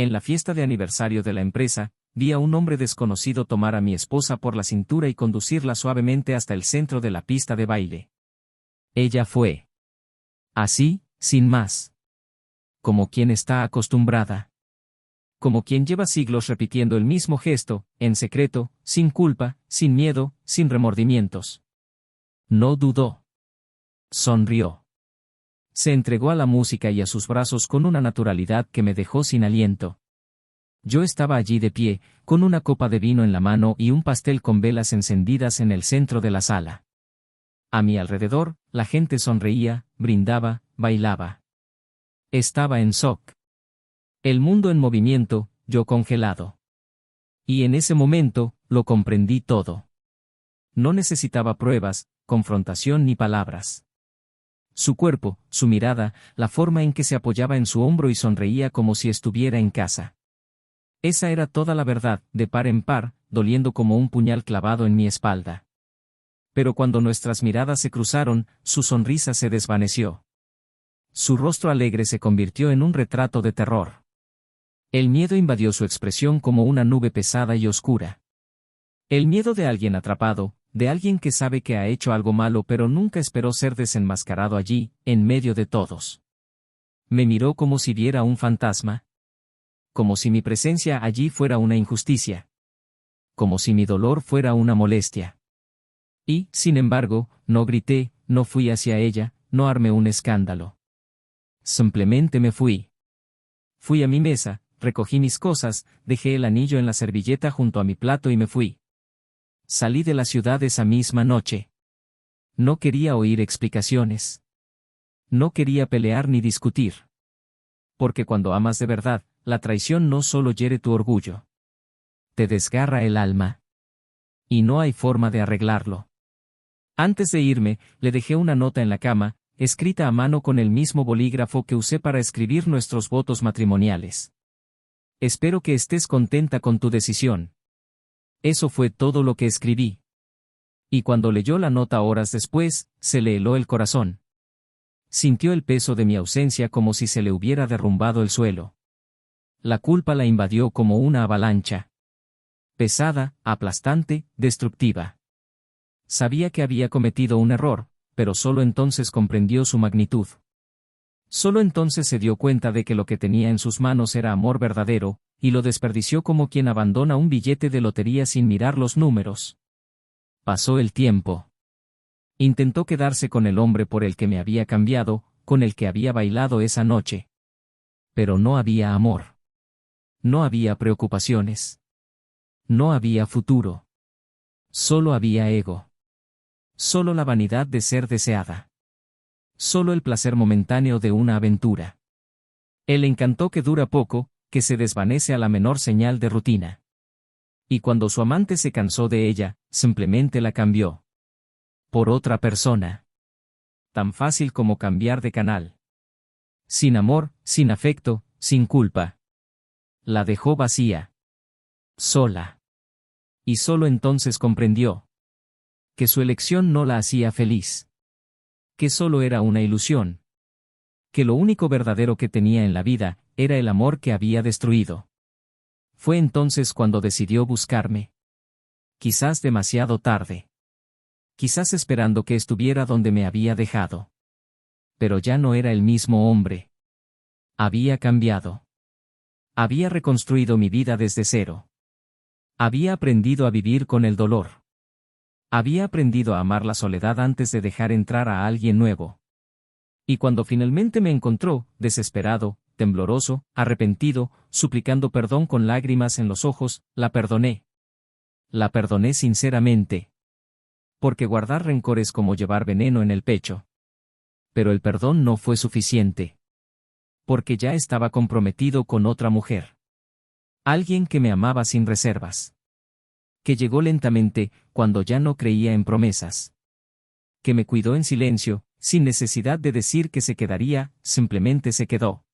En la fiesta de aniversario de la empresa, vi a un hombre desconocido tomar a mi esposa por la cintura y conducirla suavemente hasta el centro de la pista de baile. Ella fue. Así, sin más. Como quien está acostumbrada. Como quien lleva siglos repitiendo el mismo gesto, en secreto, sin culpa, sin miedo, sin remordimientos. No dudó. Sonrió. Se entregó a la música y a sus brazos con una naturalidad que me dejó sin aliento. Yo estaba allí de pie, con una copa de vino en la mano y un pastel con velas encendidas en el centro de la sala. A mi alrededor, la gente sonreía, brindaba, bailaba. Estaba en shock. El mundo en movimiento, yo congelado. Y en ese momento, lo comprendí todo. No necesitaba pruebas, confrontación ni palabras. Su cuerpo, su mirada, la forma en que se apoyaba en su hombro y sonreía como si estuviera en casa. Esa era toda la verdad, de par en par, doliendo como un puñal clavado en mi espalda. Pero cuando nuestras miradas se cruzaron, su sonrisa se desvaneció. Su rostro alegre se convirtió en un retrato de terror. El miedo invadió su expresión como una nube pesada y oscura. El miedo de alguien atrapado, de alguien que sabe que ha hecho algo malo pero nunca esperó ser desenmascarado allí, en medio de todos. Me miró como si viera un fantasma. Como si mi presencia allí fuera una injusticia. Como si mi dolor fuera una molestia. Y, sin embargo, no grité, no fui hacia ella, no armé un escándalo. Simplemente me fui. Fui a mi mesa, recogí mis cosas, dejé el anillo en la servilleta junto a mi plato y me fui. Salí de la ciudad esa misma noche. No quería oír explicaciones. No quería pelear ni discutir. Porque cuando amas de verdad, la traición no solo hiere tu orgullo. Te desgarra el alma. Y no hay forma de arreglarlo. Antes de irme, le dejé una nota en la cama, escrita a mano con el mismo bolígrafo que usé para escribir nuestros votos matrimoniales. Espero que estés contenta con tu decisión. Eso fue todo lo que escribí. Y cuando leyó la nota horas después, se le heló el corazón. Sintió el peso de mi ausencia como si se le hubiera derrumbado el suelo. La culpa la invadió como una avalancha. Pesada, aplastante, destructiva. Sabía que había cometido un error, pero solo entonces comprendió su magnitud. Solo entonces se dio cuenta de que lo que tenía en sus manos era amor verdadero, y lo desperdició como quien abandona un billete de lotería sin mirar los números. Pasó el tiempo. Intentó quedarse con el hombre por el que me había cambiado, con el que había bailado esa noche. Pero no había amor. No había preocupaciones. No había futuro. Solo había ego. Solo la vanidad de ser deseada. Solo el placer momentáneo de una aventura. El encanto que dura poco, que se desvanece a la menor señal de rutina. Y cuando su amante se cansó de ella, simplemente la cambió. Por otra persona. Tan fácil como cambiar de canal. Sin amor, sin afecto, sin culpa. La dejó vacía. Sola. Y solo entonces comprendió. Que su elección no la hacía feliz. Que solo era una ilusión. Que lo único verdadero que tenía en la vida, era el amor que había destruido. Fue entonces cuando decidió buscarme. Quizás demasiado tarde. Quizás esperando que estuviera donde me había dejado. Pero ya no era el mismo hombre. Había cambiado. Había reconstruido mi vida desde cero. Había aprendido a vivir con el dolor. Había aprendido a amar la soledad antes de dejar entrar a alguien nuevo. Y cuando finalmente me encontró, desesperado, tembloroso, arrepentido, suplicando perdón con lágrimas en los ojos, la perdoné. La perdoné sinceramente. Porque guardar rencor es como llevar veneno en el pecho. Pero el perdón no fue suficiente. Porque ya estaba comprometido con otra mujer. Alguien que me amaba sin reservas. Que llegó lentamente, cuando ya no creía en promesas. Que me cuidó en silencio, sin necesidad de decir que se quedaría, simplemente se quedó.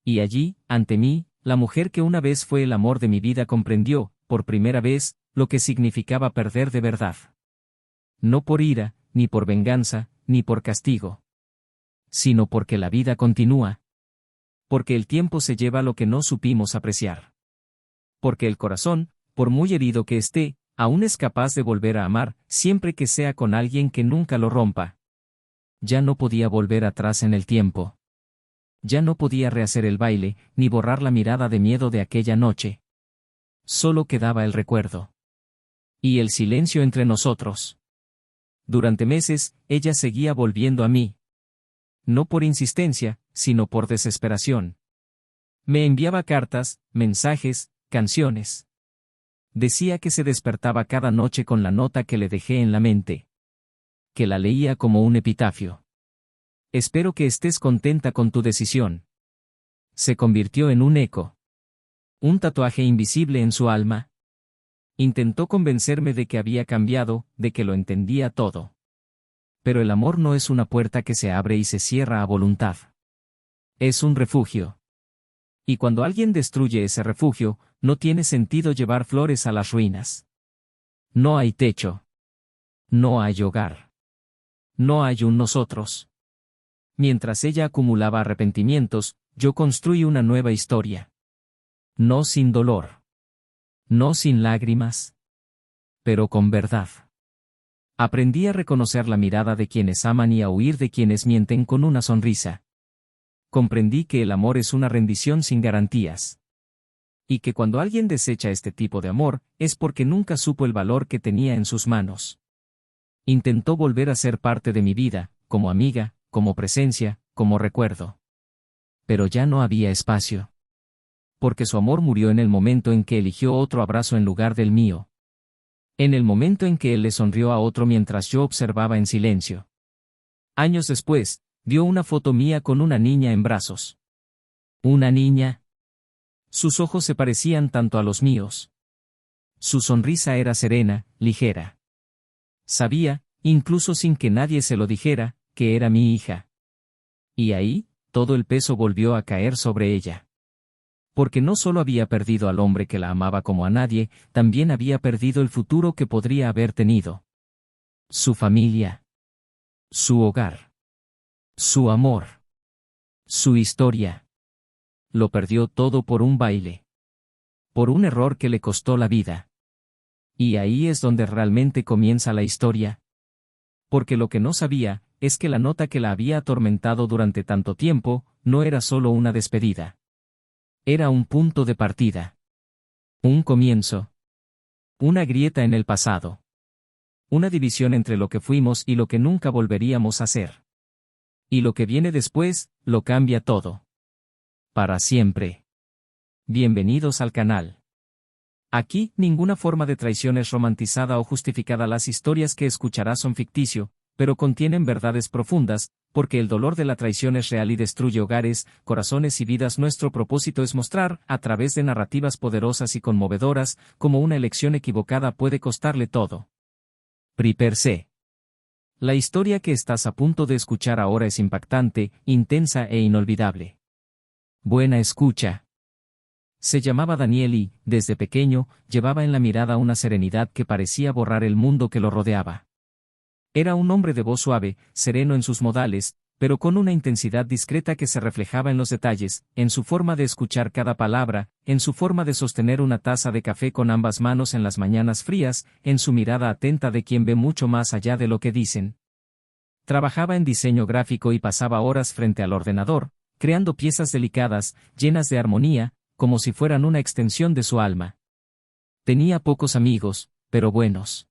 Y allí, ante mí, la mujer que una vez fue el amor de mi vida comprendió, por primera vez, lo que significaba perder de verdad. No por ira, ni por venganza, ni por castigo. Sino porque la vida continúa. porque el tiempo se lleva lo que no supimos apreciar. Porque el corazón, por muy herido que esté, aún es capaz de volver a amar, siempre que sea con alguien que nunca lo rompa. Ya no podía volver atrás en el tiempo. Ya no podía rehacer el baile, ni borrar la mirada de miedo de aquella noche. Solo quedaba el recuerdo. Y el silencio entre nosotros. Durante meses, ella seguía volviendo a mí. No por insistencia, sino por desesperación. Me enviaba cartas, mensajes, canciones. Decía que se despertaba cada noche con la nota que le dejé en la mente. Que la leía como un epitafio. Espero que estés contenta con tu decisión. Se convirtió en un eco. Un tatuaje invisible en su alma. Intentó convencerme de que había cambiado, de que lo entendía todo. Pero el amor no es una puerta que se abre y se cierra a voluntad. Es un refugio. Y cuando alguien destruye ese refugio, no tiene sentido llevar flores a las ruinas. No hay techo. No hay hogar. No hay un nosotros. Mientras ella acumulaba arrepentimientos, yo construí una nueva historia. No sin dolor. No sin lágrimas. Pero con verdad. Aprendí a reconocer la mirada de quienes aman y a huir de quienes mienten con una sonrisa. Comprendí que el amor es una rendición sin garantías. Y que cuando alguien desecha este tipo de amor, es porque nunca supo el valor que tenía en sus manos. Intentó volver a ser parte de mi vida, como amiga, como presencia, como recuerdo. Pero ya no había espacio. Porque su amor murió en el momento en que eligió otro abrazo en lugar del mío. En el momento en que él le sonrió a otro mientras yo observaba en silencio. Años después, vio una foto mía con una niña en brazos. ¿Una niña? Sus ojos se parecían tanto a los míos. Su sonrisa era serena, ligera. Sabía, incluso sin que nadie se lo dijera, que era mi hija. Y ahí, todo el peso volvió a caer sobre ella. Porque no solo había perdido al hombre que la amaba como a nadie, también había perdido el futuro que podría haber tenido. Su familia. Su hogar. Su amor. Su historia. Lo perdió todo por un baile. Por un error que le costó la vida. Y ahí es donde realmente comienza la historia. Porque lo que no sabía, es que la nota que la había atormentado durante tanto tiempo, no era solo una despedida. Era un punto de partida. Un comienzo. Una grieta en el pasado. Una división entre lo que fuimos y lo que nunca volveríamos a ser. Y lo que viene después, lo cambia todo. Para siempre. Bienvenidos al canal. Aquí, ninguna forma de traición es romantizada o justificada. Las historias que escucharás son ficticio, pero contienen verdades profundas, porque el dolor de la traición es real y destruye hogares, corazones y vidas. Nuestro propósito es mostrar, a través de narrativas poderosas y conmovedoras, cómo una elección equivocada puede costarle todo. Per se. La historia que estás a punto de escuchar ahora es impactante, intensa e inolvidable. Buena escucha. Se llamaba Daniel y, desde pequeño, llevaba en la mirada una serenidad que parecía borrar el mundo que lo rodeaba. Era un hombre de voz suave, sereno en sus modales, pero con una intensidad discreta que se reflejaba en los detalles, en su forma de escuchar cada palabra, en su forma de sostener una taza de café con ambas manos en las mañanas frías, en su mirada atenta de quien ve mucho más allá de lo que dicen. Trabajaba en diseño gráfico y pasaba horas frente al ordenador, creando piezas delicadas, llenas de armonía, como si fueran una extensión de su alma. Tenía pocos amigos, pero buenos.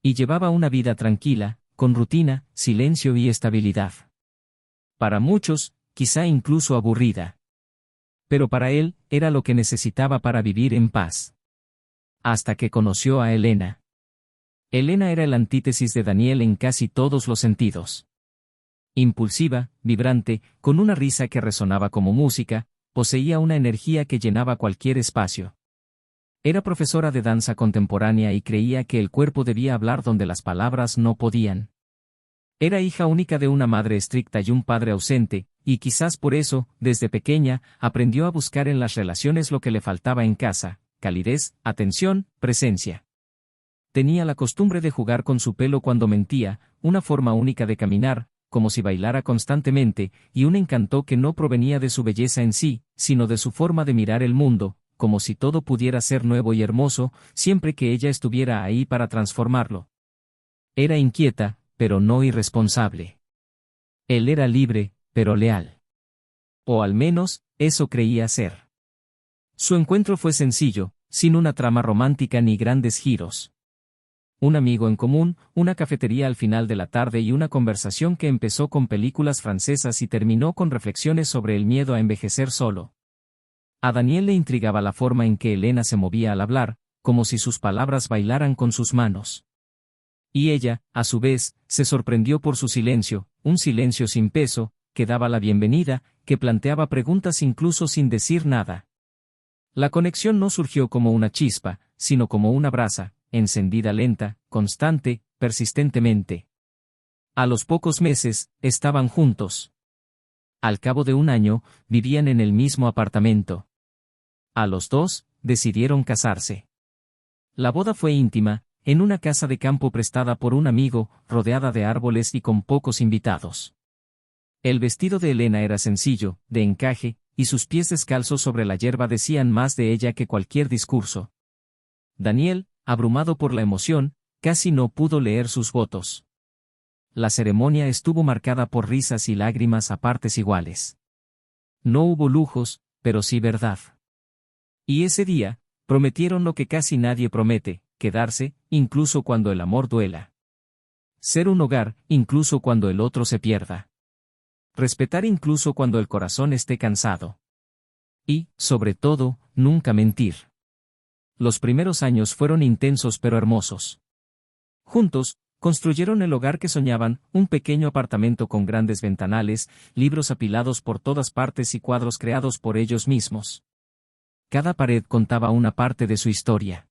Y llevaba una vida tranquila, con rutina, silencio y estabilidad. Para muchos, quizá incluso aburrida. Pero para él, era lo que necesitaba para vivir en paz. Hasta que conoció a Elena. Elena era el antítesis de Daniel en casi todos los sentidos. Impulsiva, vibrante, con una risa que resonaba como música, poseía una energía que llenaba cualquier espacio. Era profesora de danza contemporánea y creía que el cuerpo debía hablar donde las palabras no podían. Era hija única de una madre estricta y un padre ausente, y quizás por eso, desde pequeña, aprendió a buscar en las relaciones lo que le faltaba en casa: calidez, atención, presencia. Tenía la costumbre de jugar con su pelo cuando mentía, una forma única de caminar, como si bailara constantemente, y un encanto que no provenía de su belleza en sí, sino de su forma de mirar el mundo, como si todo pudiera ser nuevo y hermoso, siempre que ella estuviera ahí para transformarlo. Era inquieta, pero no irresponsable. Él era libre, pero leal. O al menos, eso creía ser. Su encuentro fue sencillo, sin una trama romántica ni grandes giros. Un amigo en común, una cafetería al final de la tarde y una conversación que empezó con películas francesas y terminó con reflexiones sobre el miedo a envejecer solo. A Daniel le intrigaba la forma en que Elena se movía al hablar, como si sus palabras bailaran con sus manos. Y ella, a su vez, se sorprendió por su silencio, un silencio sin peso, que daba la bienvenida, que planteaba preguntas incluso sin decir nada. La conexión no surgió como una chispa, sino como una brasa, encendida lenta, constante, persistentemente. A los pocos meses, estaban juntos. Al cabo de un año, vivían en el mismo apartamento. A los 2, decidieron casarse. La boda fue íntima, en una casa de campo prestada por un amigo, rodeada de árboles y con pocos invitados. El vestido de Elena era sencillo, de encaje, y sus pies descalzos sobre la hierba decían más de ella que cualquier discurso. Daniel, abrumado por la emoción, casi no pudo leer sus votos. La ceremonia estuvo marcada por risas y lágrimas a partes iguales. No hubo lujos, pero sí verdad. Y ese día, prometieron lo que casi nadie promete, quedarse, incluso cuando el amor duela. Ser un hogar, incluso cuando el otro se pierda. Respetar incluso cuando el corazón esté cansado. Y, sobre todo, nunca mentir. Los primeros años fueron intensos pero hermosos. Juntos, construyeron el hogar que soñaban, un pequeño apartamento con grandes ventanales, libros apilados por todas partes y cuadros creados por ellos mismos. Cada pared contaba una parte de su historia.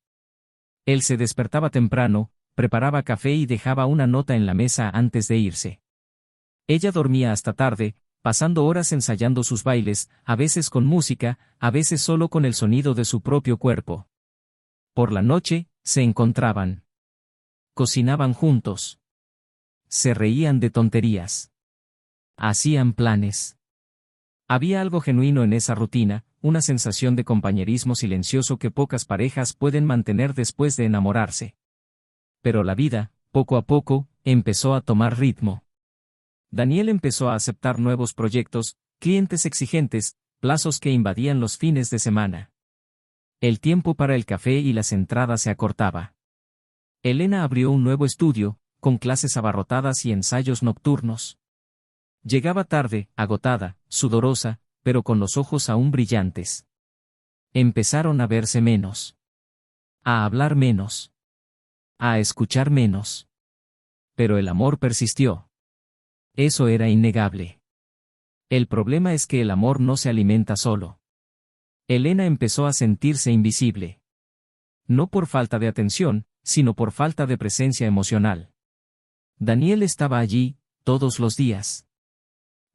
Él se despertaba temprano, preparaba café y dejaba una nota en la mesa antes de irse. Ella dormía hasta tarde, pasando horas ensayando sus bailes, a veces con música, a veces solo con el sonido de su propio cuerpo. Por la noche, se encontraban. Cocinaban juntos. Se reían de tonterías. Hacían planes. Había algo genuino en esa rutina, una sensación de compañerismo silencioso que pocas parejas pueden mantener después de enamorarse. Pero la vida, poco a poco, empezó a tomar ritmo. Daniel empezó a aceptar nuevos proyectos, clientes exigentes, plazos que invadían los fines de semana. El tiempo para el café y las entradas se acortaba. Elena abrió un nuevo estudio, con clases abarrotadas y ensayos nocturnos. Llegaba tarde, agotada, sudorosa, pero con los ojos aún brillantes. Empezaron a verse menos. A hablar menos. A escuchar menos. Pero el amor persistió. Eso era innegable. El problema es que el amor no se alimenta solo. Elena empezó a sentirse invisible. No por falta de atención, sino por falta de presencia emocional. Daniel estaba allí, todos los días.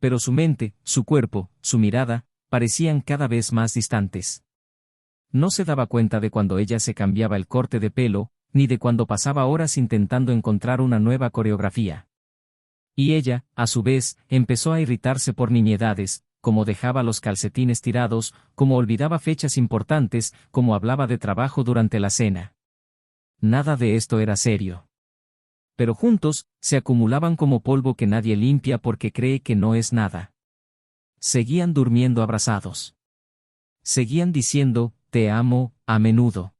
Pero su mente, su cuerpo, su mirada, parecían cada vez más distantes. No se daba cuenta de cuando ella se cambiaba el corte de pelo, ni de cuando pasaba horas intentando encontrar una nueva coreografía. Y ella, a su vez, empezó a irritarse por nimiedades, como dejaba los calcetines tirados, como olvidaba fechas importantes, como hablaba de trabajo durante la cena. Nada de esto era serio. Pero juntos, se acumulaban como polvo que nadie limpia porque cree que no es nada. Seguían durmiendo abrazados. Seguían diciendo, te amo, a menudo.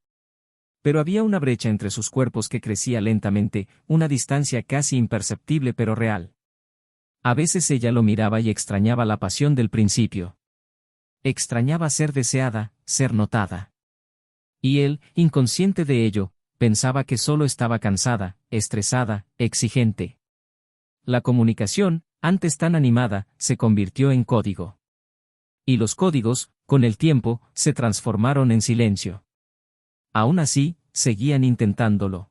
Pero había una brecha entre sus cuerpos que crecía lentamente, una distancia casi imperceptible pero real. A veces ella lo miraba y extrañaba la pasión del principio. Extrañaba ser deseada, ser notada. Y él, inconsciente de ello, pensaba que solo estaba cansada, estresada, exigente. La comunicación, antes tan animada, se convirtió en código. Y los códigos, con el tiempo, se transformaron en silencio. Aún así, seguían intentándolo.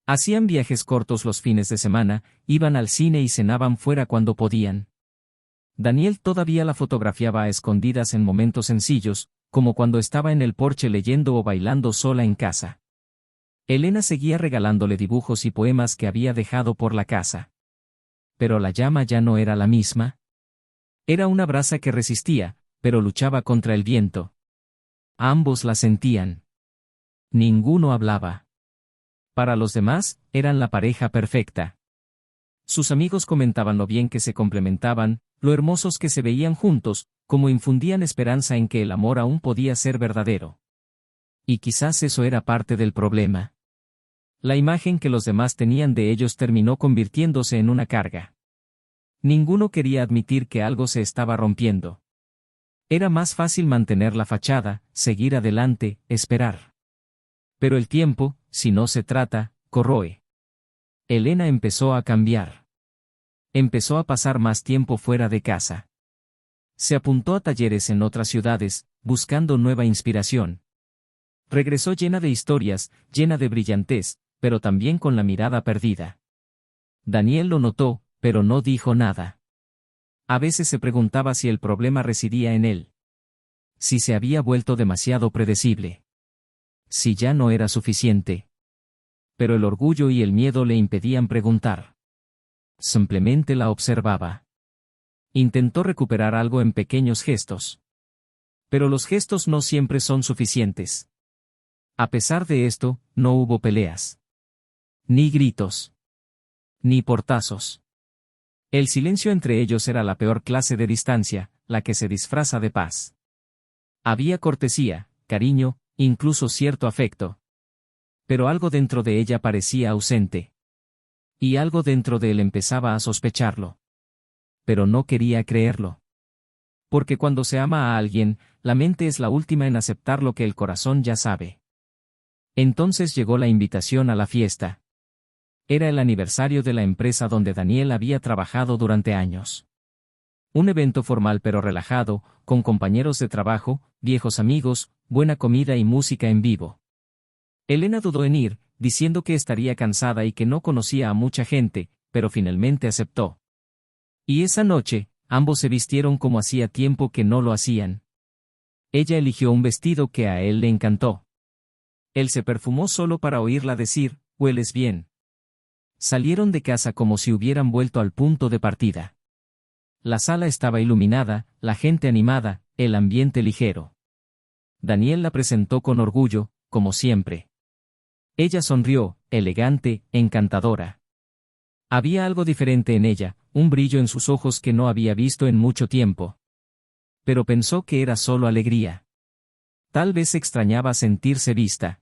Hacían viajes cortos los fines de semana, iban al cine y cenaban fuera cuando podían. Daniel todavía la fotografiaba a escondidas en momentos sencillos, como cuando estaba en el porche leyendo o bailando sola en casa. Elena seguía regalándole dibujos y poemas que había dejado por la casa. pero la llama ya no era la misma. Era una brasa que resistía, pero luchaba contra el viento. Ambos la sentían. Ninguno hablaba. Para los demás, eran la pareja perfecta. Sus amigos comentaban lo bien que se complementaban, lo hermosos que se veían juntos, como infundían esperanza en que el amor aún podía ser verdadero. Y quizás eso era parte del problema. La imagen que los demás tenían de ellos terminó convirtiéndose en una carga. Ninguno quería admitir que algo se estaba rompiendo. Era más fácil mantener la fachada, seguir adelante, esperar. Pero el tiempo, si no se trata, corroe. Elena empezó a cambiar. Empezó a pasar más tiempo fuera de casa. Se apuntó a talleres en otras ciudades, buscando nueva inspiración. Regresó llena de historias, llena de brillantez, pero también con la mirada perdida. Daniel lo notó, pero no dijo nada. A veces se preguntaba si el problema residía en él. Si se había vuelto demasiado predecible. Si ya no era suficiente. Pero el orgullo y el miedo le impedían preguntar. Simplemente la observaba. Intentó recuperar algo en pequeños gestos. Pero los gestos no siempre son suficientes. A pesar de esto, no hubo peleas. Ni gritos. Ni portazos. El silencio entre ellos era la peor clase de distancia, la que se disfraza de paz. Había cortesía, cariño, incluso cierto afecto. Pero algo dentro de ella parecía ausente. Y algo dentro de él empezaba a sospecharlo. Pero no quería creerlo. Porque cuando se ama a alguien, la mente es la última en aceptar lo que el corazón ya sabe. Entonces llegó la invitación a la fiesta. Era el aniversario de la empresa donde Daniel había trabajado durante años. Un evento formal pero relajado, con compañeros de trabajo, viejos amigos, buena comida y música en vivo. Elena dudó en ir, diciendo que estaría cansada y que no conocía a mucha gente, pero finalmente aceptó. Y esa noche, ambos se vistieron como hacía tiempo que no lo hacían. Ella eligió un vestido que a él le encantó. Él se perfumó solo para oírla decir, «Hueles bien». Salieron de casa como si hubieran vuelto al punto de partida. La sala estaba iluminada, la gente animada, el ambiente ligero. Daniel la presentó con orgullo, como siempre. Ella sonrió, elegante, encantadora. Había algo diferente en ella, un brillo en sus ojos que no había visto en mucho tiempo. Pero pensó que era solo alegría. Tal vez extrañaba sentirse vista.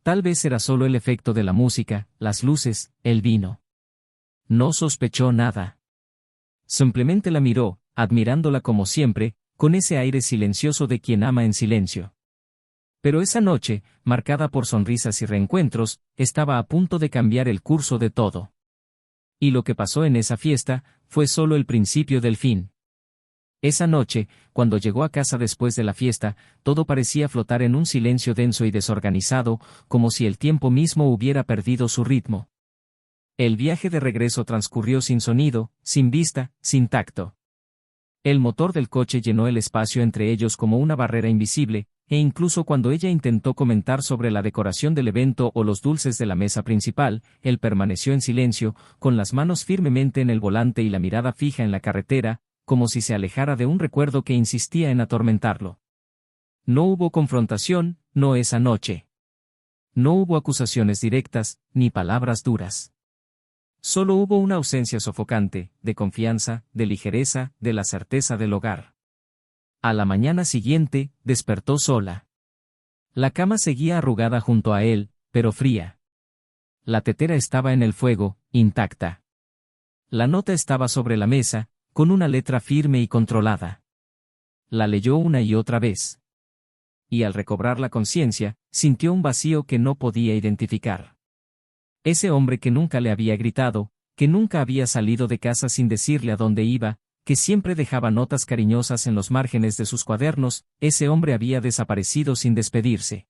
Tal vez era solo el efecto de la música, las luces, el vino. No sospechó nada. Simplemente la miró, admirándola como siempre, con ese aire silencioso de quien ama en silencio. Pero esa noche, marcada por sonrisas y reencuentros, estaba a punto de cambiar el curso de todo. Y lo que pasó en esa fiesta, fue solo el principio del fin. Esa noche, cuando llegó a casa después de la fiesta, todo parecía flotar en un silencio denso y desorganizado, como si el tiempo mismo hubiera perdido su ritmo. El viaje de regreso transcurrió sin sonido, sin vista, sin tacto. El motor del coche llenó el espacio entre ellos como una barrera invisible, e incluso cuando ella intentó comentar sobre la decoración del evento o los dulces de la mesa principal, él permaneció en silencio, con las manos firmemente en el volante y la mirada fija en la carretera, como si se alejara de un recuerdo que insistía en atormentarlo. No hubo confrontación, no esa noche. No hubo acusaciones directas, ni palabras duras. Solo hubo una ausencia sofocante, de confianza, de ligereza, de la certeza del hogar. A la mañana siguiente, despertó sola. La cama seguía arrugada junto a él, pero fría. La tetera estaba en el fuego, intacta. La nota estaba sobre la mesa, con una letra firme y controlada. La leyó una y otra vez. Y al recobrar la conciencia, sintió un vacío que no podía identificar. Ese hombre que nunca le había gritado, que nunca había salido de casa sin decirle a dónde iba, que siempre dejaba notas cariñosas en los márgenes de sus cuadernos, ese hombre había desaparecido sin despedirse.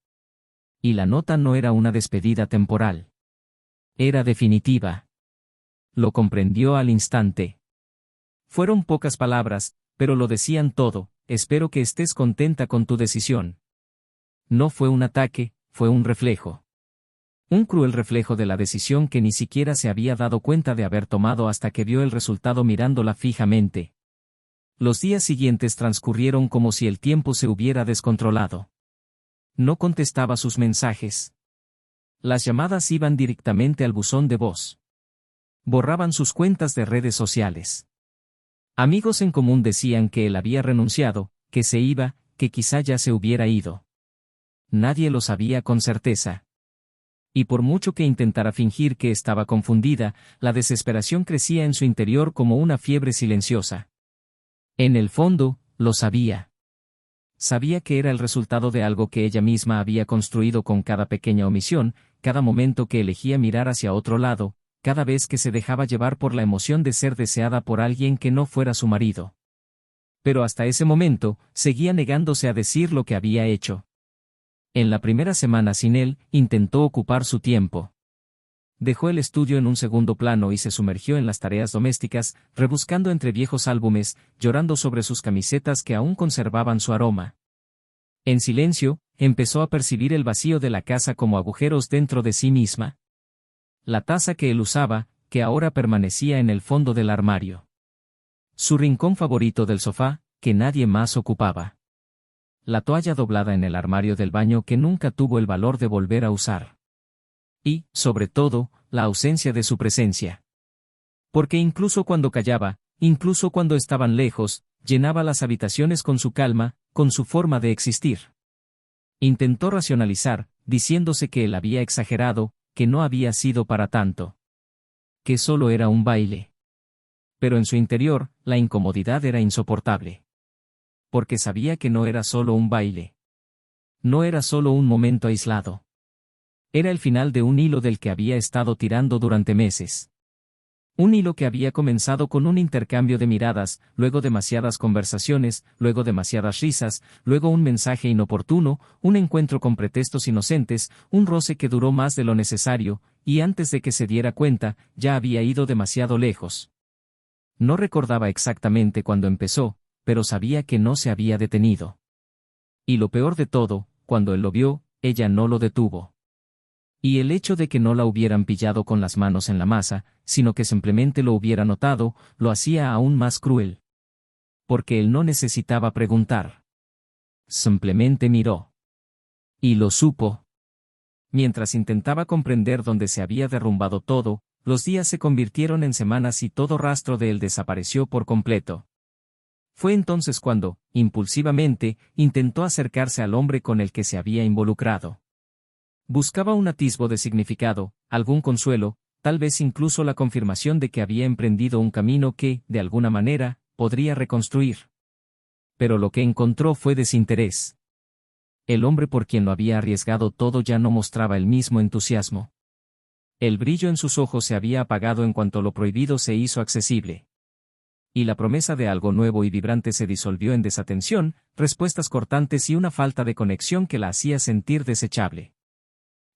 Y la nota no era una despedida temporal. Era definitiva. Lo comprendió al instante. Fueron pocas palabras, pero lo decían todo: espero que estés contenta con tu decisión. No fue un ataque, fue un reflejo. Un cruel reflejo de la decisión que ni siquiera se había dado cuenta de haber tomado hasta que vio el resultado mirándola fijamente. Los días siguientes transcurrieron como si el tiempo se hubiera descontrolado. No contestaba sus mensajes. Las llamadas iban directamente al buzón de voz. Borraban sus cuentas de redes sociales. Amigos en común decían que él había renunciado, que se iba, que quizá ya se hubiera ido. Nadie lo sabía con certeza. Y por mucho que intentara fingir que estaba confundida, la desesperación crecía en su interior como una fiebre silenciosa. En el fondo, lo sabía. Sabía que era el resultado de algo que ella misma había construido con cada pequeña omisión, cada momento que elegía mirar hacia otro lado, cada vez que se dejaba llevar por la emoción de ser deseada por alguien que no fuera su marido. Pero hasta ese momento, seguía negándose a decir lo que había hecho. En la primera semana sin él, intentó ocupar su tiempo. Dejó el estudio en un segundo plano y se sumergió en las tareas domésticas, rebuscando entre viejos álbumes, llorando sobre sus camisetas que aún conservaban su aroma. En silencio, empezó a percibir el vacío de la casa como agujeros dentro de sí misma. La taza que él usaba, que ahora permanecía en el fondo del armario. Su rincón favorito del sofá, que nadie más ocupaba. La toalla doblada en el armario del baño que nunca tuvo el valor de volver a usar. Y, sobre todo, la ausencia de su presencia. Porque incluso cuando callaba, incluso cuando estaban lejos, llenaba las habitaciones con su calma, con su forma de existir. Intentó racionalizar, diciéndose que él había exagerado, que no había sido para tanto. Que solo era un baile. Pero en su interior, la incomodidad era insoportable. Porque sabía que no era solo un baile. No era solo un momento aislado. Era el final de un hilo del que había estado tirando durante meses. Un hilo que había comenzado con un intercambio de miradas, luego demasiadas conversaciones, luego demasiadas risas, luego un mensaje inoportuno, un encuentro con pretextos inocentes, un roce que duró más de lo necesario, y antes de que se diera cuenta, ya había ido demasiado lejos. No recordaba exactamente cuándo empezó, pero sabía que no se había detenido. Y lo peor de todo, cuando él lo vio, ella no lo detuvo. Y el hecho de que no la hubieran pillado con las manos en la masa, sino que simplemente lo hubiera notado, lo hacía aún más cruel. Porque él no necesitaba preguntar. Simplemente miró. Y lo supo. Mientras intentaba comprender dónde se había derrumbado todo, los días se convirtieron en semanas y todo rastro de él desapareció por completo. Fue entonces cuando, impulsivamente, intentó acercarse al hombre con el que se había involucrado. Buscaba un atisbo de significado, algún consuelo, tal vez incluso la confirmación de que había emprendido un camino que, de alguna manera, podría reconstruir. Pero lo que encontró fue desinterés. El hombre por quien lo había arriesgado todo ya no mostraba el mismo entusiasmo. El brillo en sus ojos se había apagado en cuanto lo prohibido se hizo accesible. Y la promesa de algo nuevo y vibrante se disolvió en desatención, respuestas cortantes y una falta de conexión que la hacía sentir desechable.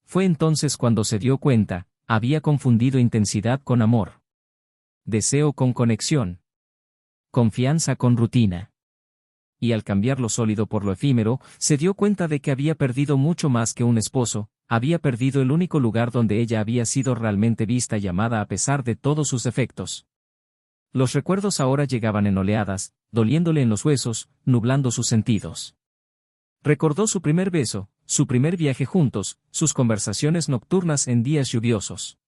Fue entonces cuando se dio cuenta, había confundido intensidad con amor. Deseo con conexión. Confianza con rutina. Y al cambiar lo sólido por lo efímero, se dio cuenta de que había perdido mucho más que un esposo, había perdido el único lugar donde ella había sido realmente vista y amada a pesar de todos sus defectos. Los recuerdos ahora llegaban en oleadas, doliéndole en los huesos, nublando sus sentidos. Recordó su primer beso, su primer viaje juntos, sus conversaciones nocturnas en días lluviosos.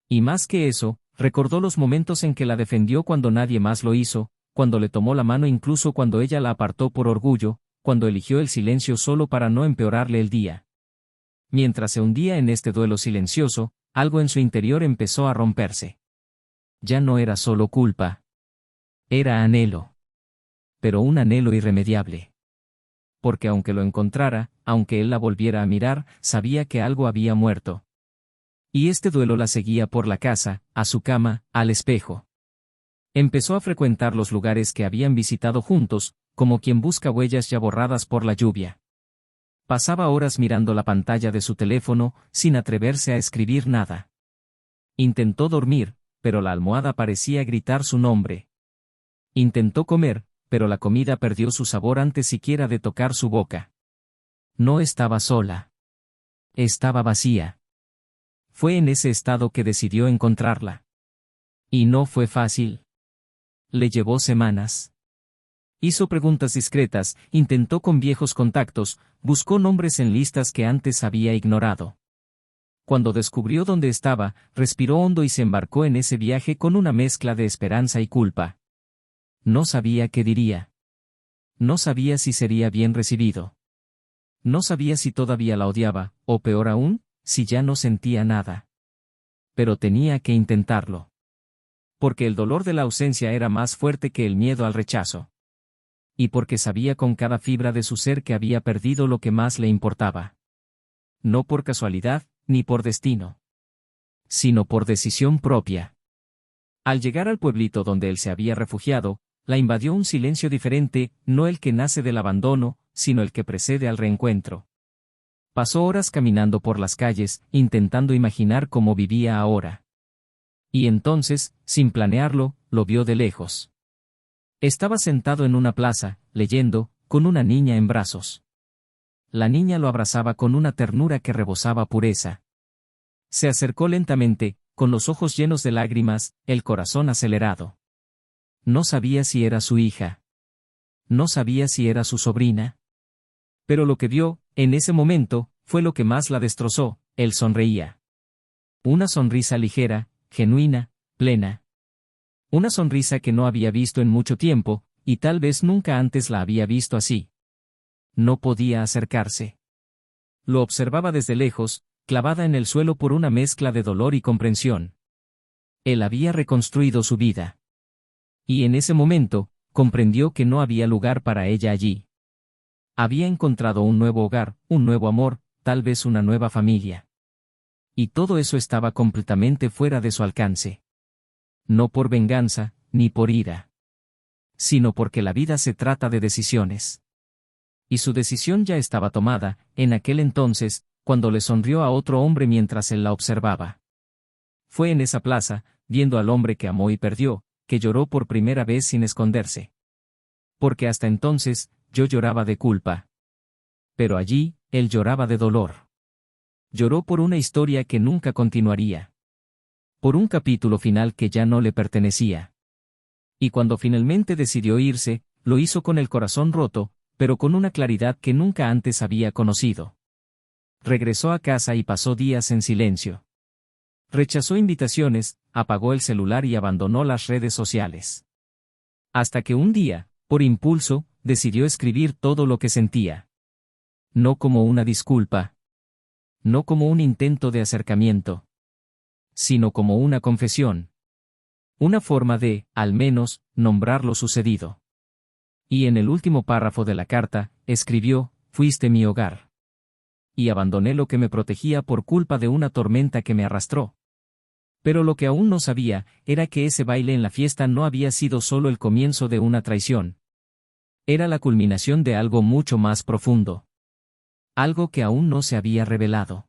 Y más que eso, recordó los momentos en que la defendió cuando nadie más lo hizo, cuando le tomó la mano incluso cuando ella la apartó por orgullo, cuando eligió el silencio solo para no empeorarle el día. Mientras se hundía en este duelo silencioso, algo en su interior empezó a romperse. Ya no era solo culpa. Era anhelo. Pero un anhelo irremediable. Porque aunque lo encontrara, aunque él la volviera a mirar, sabía que algo había muerto. Y este duelo la seguía por la casa, a su cama, al espejo. Empezó a frecuentar los lugares que habían visitado juntos, como quien busca huellas ya borradas por la lluvia. Pasaba horas mirando la pantalla de su teléfono, sin atreverse a escribir nada. Intentó dormir, pero la almohada parecía gritar su nombre. Intentó comer, pero la comida perdió su sabor antes siquiera de tocar su boca. No estaba sola. Estaba vacía. fue en ese estado que decidió encontrarla. Y no fue fácil. Le llevó semanas. Hizo preguntas discretas, intentó con viejos contactos, buscó nombres en listas que antes había ignorado. Cuando descubrió dónde estaba, respiró hondo y se embarcó en ese viaje con una mezcla de esperanza y culpa. No sabía qué diría. No sabía si sería bien recibido. No sabía si todavía la odiaba, o peor aún, si ya no sentía nada. Pero tenía que intentarlo. Porque el dolor de la ausencia era más fuerte que el miedo al rechazo. Y porque sabía con cada fibra de su ser que había perdido lo que más le importaba. No por casualidad, ni por destino. Sino por decisión propia. Al llegar al pueblito donde él se había refugiado, la invadió un silencio diferente, no el que nace del abandono, sino el que precede al reencuentro. Pasó horas caminando por las calles, intentando imaginar cómo vivía ahora. Y entonces, sin planearlo, lo vio de lejos. Estaba sentado en una plaza, leyendo, con una niña en brazos. La niña lo abrazaba con una ternura que rebosaba pureza. Se acercó lentamente, con los ojos llenos de lágrimas, el corazón acelerado. No sabía si era su hija. No sabía si era su sobrina. Pero lo que vio, en ese momento, fue lo que más la destrozó. Él sonreía. Una sonrisa ligera, genuina, plena. Una sonrisa que no había visto en mucho tiempo, y tal vez nunca antes la había visto así. No podía acercarse. Lo observaba desde lejos, clavada en el suelo por una mezcla de dolor y comprensión. Él había reconstruido su vida. Y en ese momento, comprendió que no había lugar para ella allí. Había encontrado un nuevo hogar, un nuevo amor, tal vez una nueva familia. Y todo eso estaba completamente fuera de su alcance. No por venganza, ni por ira. Sino porque la vida se trata de decisiones. Y su decisión ya estaba tomada, en aquel entonces, cuando le sonrió a otro hombre mientras él la observaba. Fue en esa plaza, viendo al hombre que amó y perdió, que lloró por primera vez sin esconderse. Porque hasta entonces, yo lloraba de culpa. Pero allí, él lloraba de dolor. Lloró por una historia que nunca continuaría. Por un capítulo final que ya no le pertenecía. Y cuando finalmente decidió irse, lo hizo con el corazón roto, pero con una claridad que nunca antes había conocido. Regresó a casa y pasó días en silencio. Rechazó invitaciones, apagó el celular y abandonó las redes sociales. Hasta que un día, por impulso, decidió escribir todo lo que sentía. No como una disculpa. No como un intento de acercamiento. Sino como una confesión. Una forma de, al menos, nombrar lo sucedido. Y en el último párrafo de la carta, escribió, «Fuiste mi hogar. Y abandoné lo que me protegía por culpa de una tormenta que me arrastró». Pero lo que aún no sabía, era que ese baile en la fiesta no había sido solo el comienzo de una traición. Era la culminación de algo mucho más profundo. Algo que aún no se había revelado.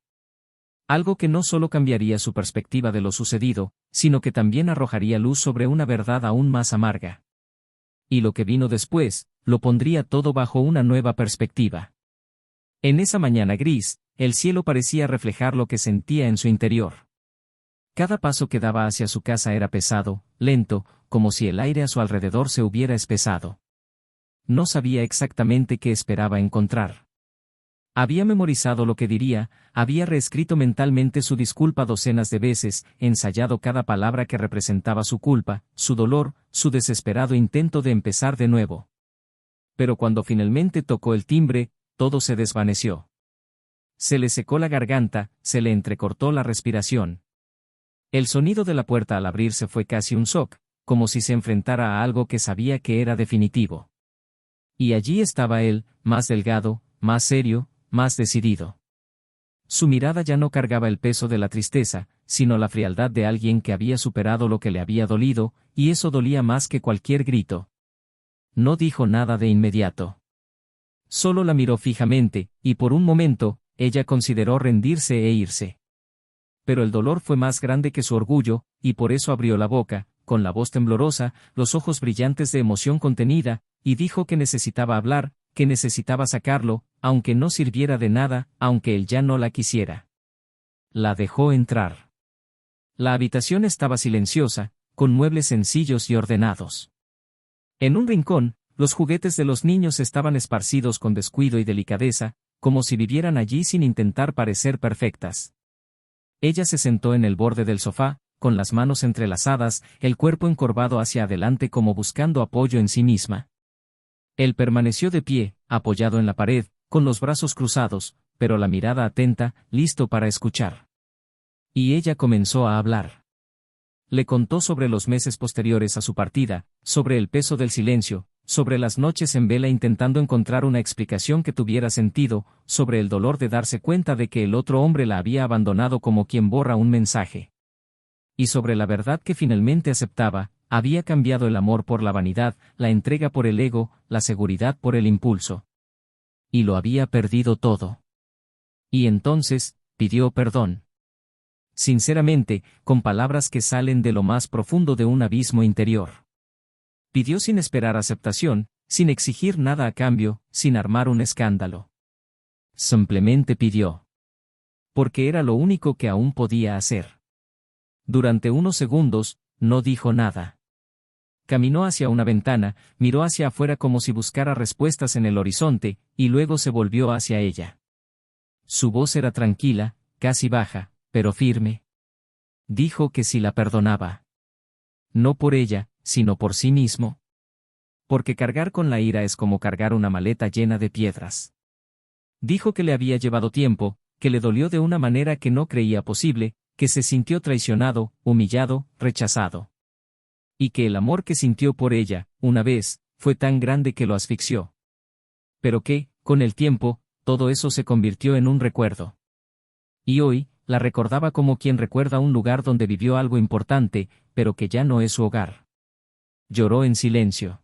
Algo que no solo cambiaría su perspectiva de lo sucedido, sino que también arrojaría luz sobre una verdad aún más amarga. Y lo que vino después, lo pondría todo bajo una nueva perspectiva. En esa mañana gris, el cielo parecía reflejar lo que sentía en su interior. Cada paso que daba hacia su casa era pesado, lento, como si el aire a su alrededor se hubiera espesado. No sabía exactamente qué esperaba encontrar. Había memorizado lo que diría, había reescrito mentalmente su disculpa docenas de veces, ensayado cada palabra que representaba su culpa, su dolor, su desesperado intento de empezar de nuevo. Pero cuando finalmente tocó el timbre, todo se desvaneció. Se le secó la garganta, se le entrecortó la respiración. El sonido de la puerta al abrirse fue casi un shock, como si se enfrentara a algo que sabía que era definitivo. Y allí estaba él, más delgado, más serio, más decidido. Su mirada ya no cargaba el peso de la tristeza, sino la frialdad de alguien que había superado lo que le había dolido, y eso dolía más que cualquier grito. No dijo nada de inmediato. Solo la miró fijamente, y por un momento, ella consideró rendirse e irse. Pero el dolor fue más grande que su orgullo, y por eso abrió la boca, con la voz temblorosa, los ojos brillantes de emoción contenida, y dijo que necesitaba hablar, que necesitaba sacarlo, aunque no sirviera de nada, aunque él ya no la quisiera. La dejó entrar. La habitación estaba silenciosa, con muebles sencillos y ordenados. En un rincón, los juguetes de los niños estaban esparcidos con descuido y delicadeza, como si vivieran allí sin intentar parecer perfectas. Ella se sentó en el borde del sofá, con las manos entrelazadas, el cuerpo encorvado hacia adelante como buscando apoyo en sí misma. Él permaneció de pie, apoyado en la pared, con los brazos cruzados, pero la mirada atenta, listo para escuchar. Y ella comenzó a hablar. Le contó sobre los meses posteriores a su partida, sobre el peso del silencio, sobre las noches en vela intentando encontrar una explicación que tuviera sentido, sobre el dolor de darse cuenta de que el otro hombre la había abandonado como quien borra un mensaje. Y sobre la verdad que finalmente aceptaba, había cambiado el amor por la vanidad, la entrega por el ego, la seguridad por el impulso. Y lo había perdido todo. Y entonces, pidió perdón. Sinceramente, con palabras que salen de lo más profundo de un abismo interior. Pidió sin esperar aceptación, sin exigir nada a cambio, sin armar un escándalo. Simplemente pidió. Porque era lo único que aún podía hacer. Durante unos segundos, no dijo nada. Caminó hacia una ventana, miró hacia afuera como si buscara respuestas en el horizonte, y luego se volvió hacia ella. Su voz era tranquila, casi baja, pero firme. Dijo que si la perdonaba. No por ella, sino por sí mismo. Porque cargar con la ira es como cargar una maleta llena de piedras. Dijo que le había llevado tiempo, que le dolió de una manera que no creía posible, que se sintió traicionado, humillado, rechazado. Y que el amor que sintió por ella, una vez, fue tan grande que lo asfixió. Pero que, con el tiempo, todo eso se convirtió en un recuerdo. Y hoy, la recordaba como quien recuerda un lugar donde vivió algo importante, pero que ya no es su hogar. Lloró en silencio.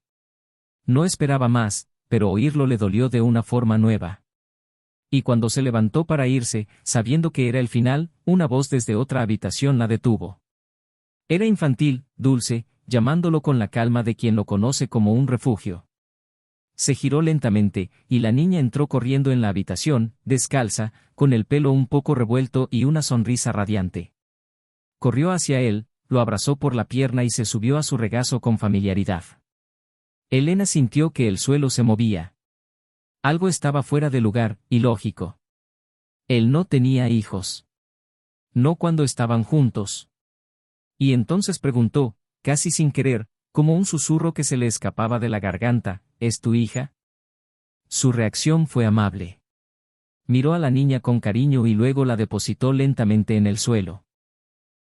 No esperaba más, pero oírlo le dolió de una forma nueva. Y cuando se levantó para irse, sabiendo que era el final, una voz desde otra habitación la detuvo. Era infantil, dulce, llamándolo con la calma de quien lo conoce como un refugio. Se giró lentamente, y la niña entró corriendo en la habitación, descalza, con el pelo un poco revuelto y una sonrisa radiante. Corrió hacia él, lo abrazó por la pierna y se subió a su regazo con familiaridad. Elena sintió que el suelo se movía. Algo estaba fuera de lugar, ilógico. Él no tenía hijos. No cuando estaban juntos. Y entonces preguntó, casi sin querer, como un susurro que se le escapaba de la garganta, ¿es tu hija? Su reacción fue amable. Miró a la niña con cariño y luego la depositó lentamente en el suelo.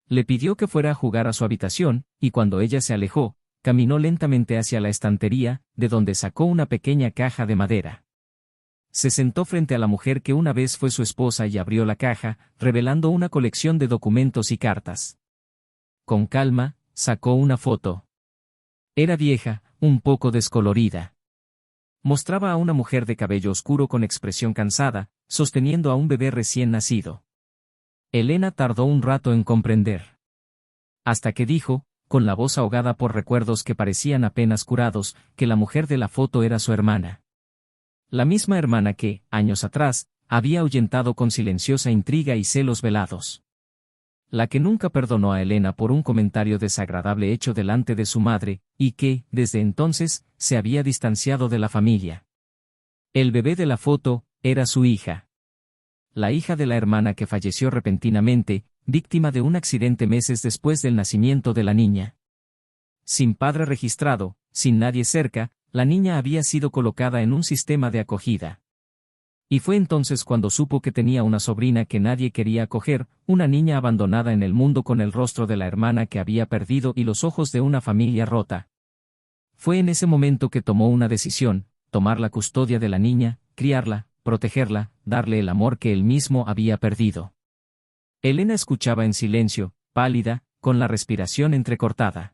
Le pidió que fuera a jugar a su habitación, y cuando ella se alejó, caminó lentamente hacia la estantería, de donde sacó una pequeña caja de madera. Se sentó frente a la mujer que una vez fue su esposa y abrió la caja, revelando una colección de documentos y cartas. Con calma, sacó una foto. Era vieja, un poco descolorida. Mostraba a una mujer de cabello oscuro con expresión cansada, sosteniendo a un bebé recién nacido. Elena tardó un rato en comprender. Hasta que dijo, con la voz ahogada por recuerdos que parecían apenas curados, que la mujer de la foto era su hermana. La misma hermana que, años atrás, había ahuyentado con silenciosa intriga y celos velados. La que nunca perdonó a Elena por un comentario desagradable hecho delante de su madre, y que, desde entonces, se había distanciado de la familia. El bebé de la foto, era su hija. La hija de la hermana que falleció repentinamente, víctima de un accidente meses después del nacimiento de la niña. Sin padre registrado, sin nadie cerca, la niña había sido colocada en un sistema de acogida. Y fue entonces cuando supo que tenía una sobrina que nadie quería acoger, una niña abandonada en el mundo con el rostro de la hermana que había perdido y los ojos de una familia rota. Fue en ese momento que tomó una decisión, tomar la custodia de la niña, criarla, protegerla, darle el amor que él mismo había perdido. Elena escuchaba en silencio, pálida, con la respiración entrecortada.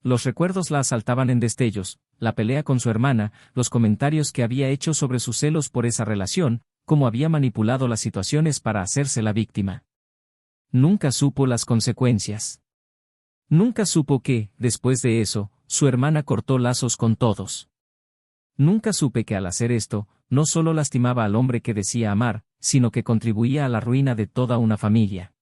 Los recuerdos la asaltaban en destellos, la pelea con su hermana, los comentarios que había hecho sobre sus celos por esa relación, cómo había manipulado las situaciones para hacerse la víctima. Nunca supo las consecuencias. Nunca supo que, después de eso, su hermana cortó lazos con todos. Nunca supe que al hacer esto, no solo lastimaba al hombre que decía amar, sino que contribuía a la ruina de toda una familia.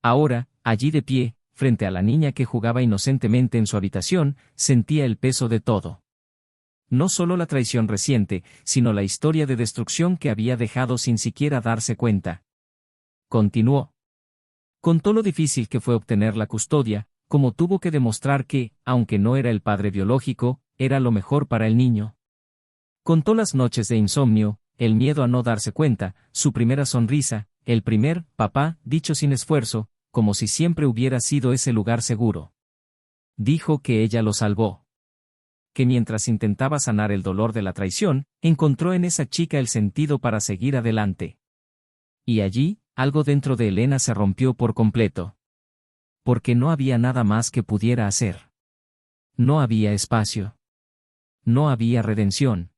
Ahora, allí de pie, frente a la niña que jugaba inocentemente en su habitación, sentía el peso de todo. No solo la traición reciente, sino la historia de destrucción que había dejado sin siquiera darse cuenta. Continuó. Contó lo difícil que fue obtener la custodia, como tuvo que demostrar que, aunque no era el padre biológico, era lo mejor para el niño. Contó las noches de insomnio, el miedo a no darse cuenta, su primera sonrisa, el primer papá, dicho sin esfuerzo, como si siempre hubiera sido ese lugar seguro. Dijo que ella lo salvó. Que mientras intentaba sanar el dolor de la traición, encontró en esa chica el sentido para seguir adelante. Y allí, algo dentro de Elena se rompió por completo. Porque no había nada más que pudiera hacer. No había espacio. No había redención.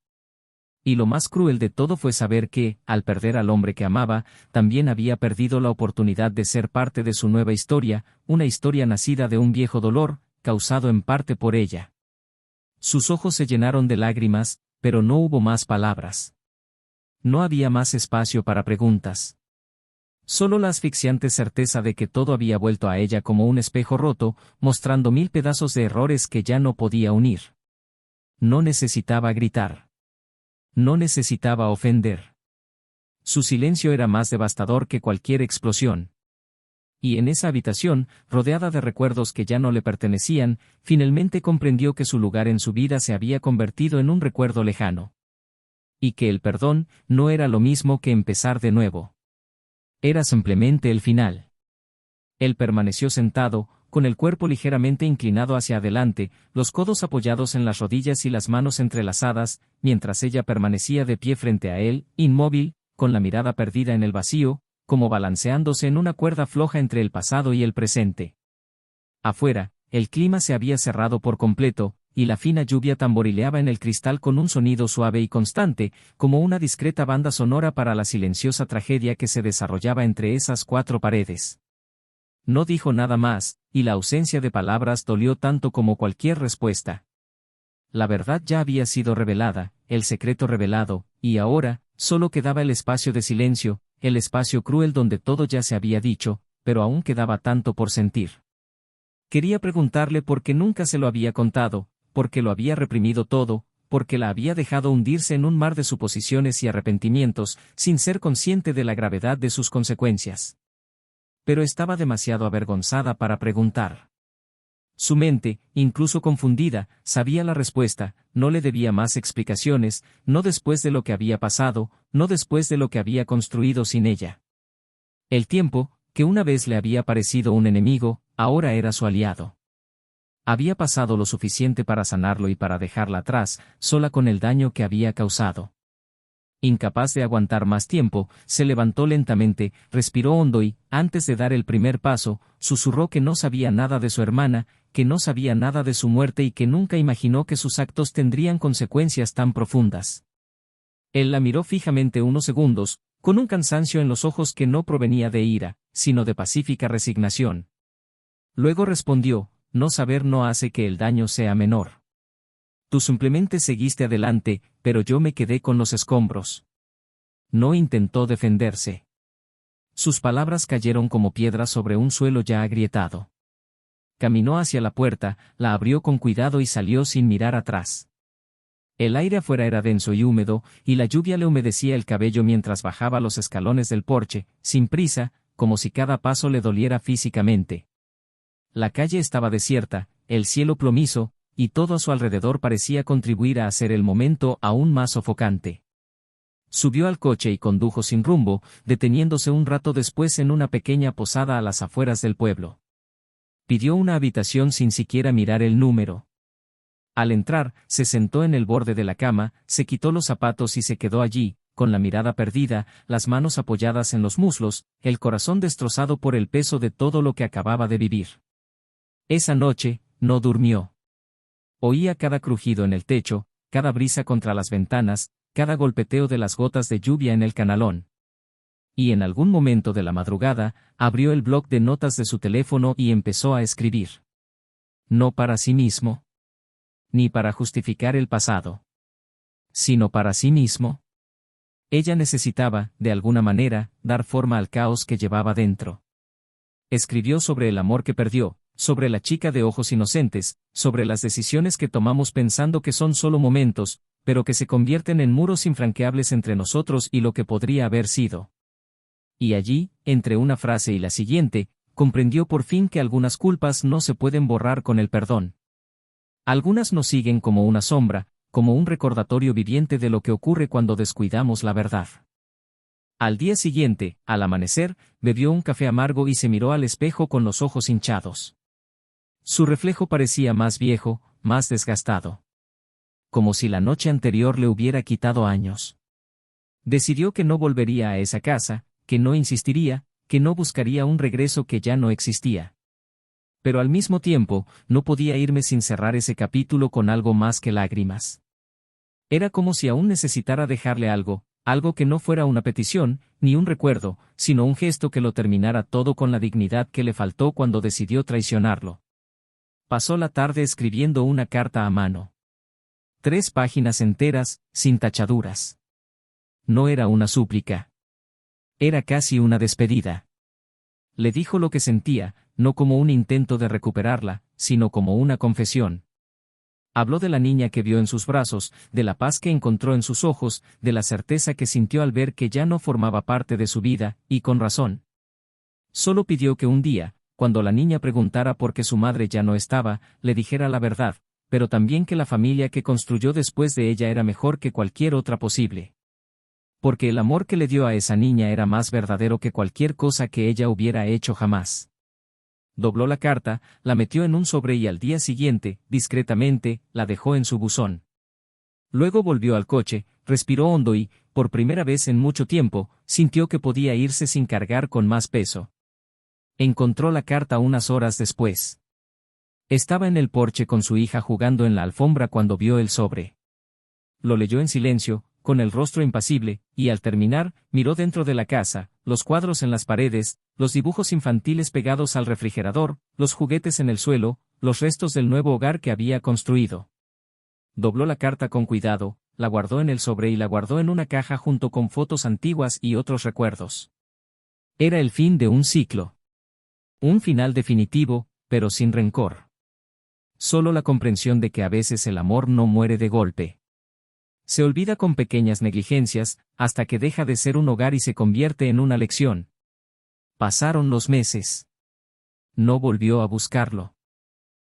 Y lo más cruel de todo fue saber que, al perder al hombre que amaba, también había perdido la oportunidad de ser parte de su nueva historia, una historia nacida de un viejo dolor, causado en parte por ella. Sus ojos se llenaron de lágrimas, pero no hubo más palabras. No había más espacio para preguntas. Solo la asfixiante certeza de que todo había vuelto a ella como un espejo roto, mostrando 1000 pedazos de errores que ya no podía unir. No necesitaba gritar. No necesitaba ofender. Su silencio era más devastador que cualquier explosión. Y en esa habitación, rodeada de recuerdos que ya no le pertenecían, finalmente comprendió que su lugar en su vida se había convertido en un recuerdo lejano. Y que el perdón no era lo mismo que empezar de nuevo. Era simplemente el final. Él permaneció sentado, con el cuerpo ligeramente inclinado hacia adelante, los codos apoyados en las rodillas y las manos entrelazadas, mientras ella permanecía de pie frente a él, inmóvil, con la mirada perdida en el vacío, como balanceándose en una cuerda floja entre el pasado y el presente. Afuera, el clima se había cerrado por completo, y la fina lluvia tamborileaba en el cristal con un sonido suave y constante, como una discreta banda sonora para la silenciosa tragedia que se desarrollaba entre esas 4 paredes. No dijo nada más, y la ausencia de palabras dolió tanto como cualquier respuesta. La verdad ya había sido revelada, el secreto revelado, y ahora, solo quedaba el espacio de silencio, el espacio cruel donde todo ya se había dicho, pero aún quedaba tanto por sentir. Quería preguntarle por qué nunca se lo había contado, por qué lo había reprimido todo, por qué la había dejado hundirse en un mar de suposiciones y arrepentimientos, sin ser consciente de la gravedad de sus consecuencias. Pero estaba demasiado avergonzada para preguntar. Su mente, incluso confundida, sabía la respuesta, no le debía más explicaciones, no después de lo que había pasado, no después de lo que había construido sin ella. El tiempo, que una vez le había parecido un enemigo, ahora era su aliado. Había pasado lo suficiente para sanarlo y para dejarla atrás, sola con el daño que había causado. Incapaz de aguantar más tiempo, se levantó lentamente, respiró hondo y, antes de dar el primer paso, susurró que no sabía nada de su hermana, que no sabía nada de su muerte y que nunca imaginó que sus actos tendrían consecuencias tan profundas. Él la miró fijamente unos segundos, con un cansancio en los ojos que no provenía de ira, sino de pacífica resignación. Luego respondió, no saber no hace que el daño sea menor. Tú simplemente seguiste adelante, pero yo me quedé con los escombros. No intentó defenderse. Sus palabras cayeron como piedras sobre un suelo ya agrietado. Caminó hacia la puerta, la abrió con cuidado y salió sin mirar atrás. El aire afuera era denso y húmedo, y la lluvia le humedecía el cabello mientras bajaba los escalones del porche, sin prisa, como si cada paso le doliera físicamente. La calle estaba desierta, el cielo plomizo, y todo a su alrededor parecía contribuir a hacer el momento aún más sofocante. Subió al coche y condujo sin rumbo, deteniéndose un rato después en una pequeña posada a las afueras del pueblo. Pidió una habitación sin siquiera mirar el número. Al entrar, se sentó en el borde de la cama, se quitó los zapatos y se quedó allí, con la mirada perdida, las manos apoyadas en los muslos, el corazón destrozado por el peso de todo lo que acababa de vivir. Esa noche, no durmió. Oía cada crujido en el techo, cada brisa contra las ventanas, cada golpeteo de las gotas de lluvia en el canalón. Y en algún momento de la madrugada, abrió el bloc de notas de su teléfono y empezó a escribir. No para sí mismo. Ni para justificar el pasado. Sino para sí mismo. Ella necesitaba, de alguna manera, dar forma al caos que llevaba dentro. Escribió sobre el amor que perdió, sobre la chica de ojos inocentes, sobre las decisiones que tomamos pensando que son solo momentos, pero que se convierten en muros infranqueables entre nosotros y lo que podría haber sido. Y allí, entre una frase y la siguiente, comprendió por fin que algunas culpas no se pueden borrar con el perdón. Algunas nos siguen como una sombra, como un recordatorio viviente de lo que ocurre cuando descuidamos la verdad. Al día siguiente, al amanecer, bebió un café amargo y se miró al espejo con los ojos hinchados. Su reflejo parecía más viejo, más desgastado. Como si la noche anterior le hubiera quitado años. Decidió que no volvería a esa casa, que no insistiría, que no buscaría un regreso que ya no existía. Pero al mismo tiempo, no podía irme sin cerrar ese capítulo con algo más que lágrimas. Era como si aún necesitara dejarle algo, algo que no fuera una petición, ni un recuerdo, sino un gesto que lo terminara todo con la dignidad que le faltó cuando decidió traicionarlo. Pasó la tarde escribiendo una carta a mano. 3 páginas enteras, sin tachaduras. No era una súplica. Era casi una despedida. Le dijo lo que sentía, no como un intento de recuperarla, sino como una confesión. Habló de la niña que vio en sus brazos, de la paz que encontró en sus ojos, de la certeza que sintió al ver que ya no formaba parte de su vida, y con razón. Solo pidió que un día, cuando la niña preguntara por qué su madre ya no estaba, le dijera la verdad, pero también que la familia que construyó después de ella era mejor que cualquier otra posible. Porque el amor que le dio a esa niña era más verdadero que cualquier cosa que ella hubiera hecho jamás. Dobló la carta, la metió en un sobre y al día siguiente, discretamente, la dejó en su buzón. Luego volvió al coche, respiró hondo y, por primera vez en mucho tiempo, sintió que podía irse sin cargar con más peso. Encontró la carta unas horas después. Estaba en el porche con su hija jugando en la alfombra cuando vio el sobre. Lo leyó en silencio, con el rostro impasible, y al terminar, miró dentro de la casa, los cuadros en las paredes, los dibujos infantiles pegados al refrigerador, los juguetes en el suelo, los restos del nuevo hogar que había construido. Dobló la carta con cuidado, la guardó en el sobre y la guardó en una caja junto con fotos antiguas y otros recuerdos. Era el fin de un ciclo. Un final definitivo, pero sin rencor. Solo la comprensión de que a veces el amor no muere de golpe. Se olvida con pequeñas negligencias, hasta que deja de ser un hogar y se convierte en una lección. Pasaron los meses. No volvió a buscarlo.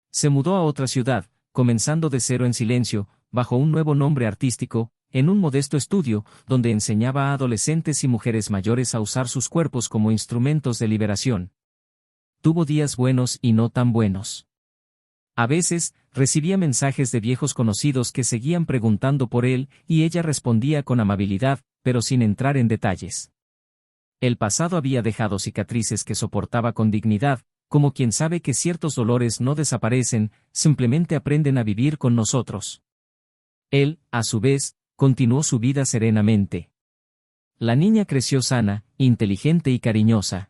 Se mudó a otra ciudad, comenzando de cero en silencio, bajo un nuevo nombre artístico, en un modesto estudio, donde enseñaba a adolescentes y mujeres mayores a usar sus cuerpos como instrumentos de liberación. Tuvo días buenos y no tan buenos. A veces, recibía mensajes de viejos conocidos que seguían preguntando por él, y ella respondía con amabilidad, pero sin entrar en detalles. El pasado había dejado cicatrices que soportaba con dignidad, como quien sabe que ciertos dolores no desaparecen, simplemente aprenden a vivir con nosotros. Él, a su vez, continuó su vida serenamente. La niña creció sana, inteligente y cariñosa.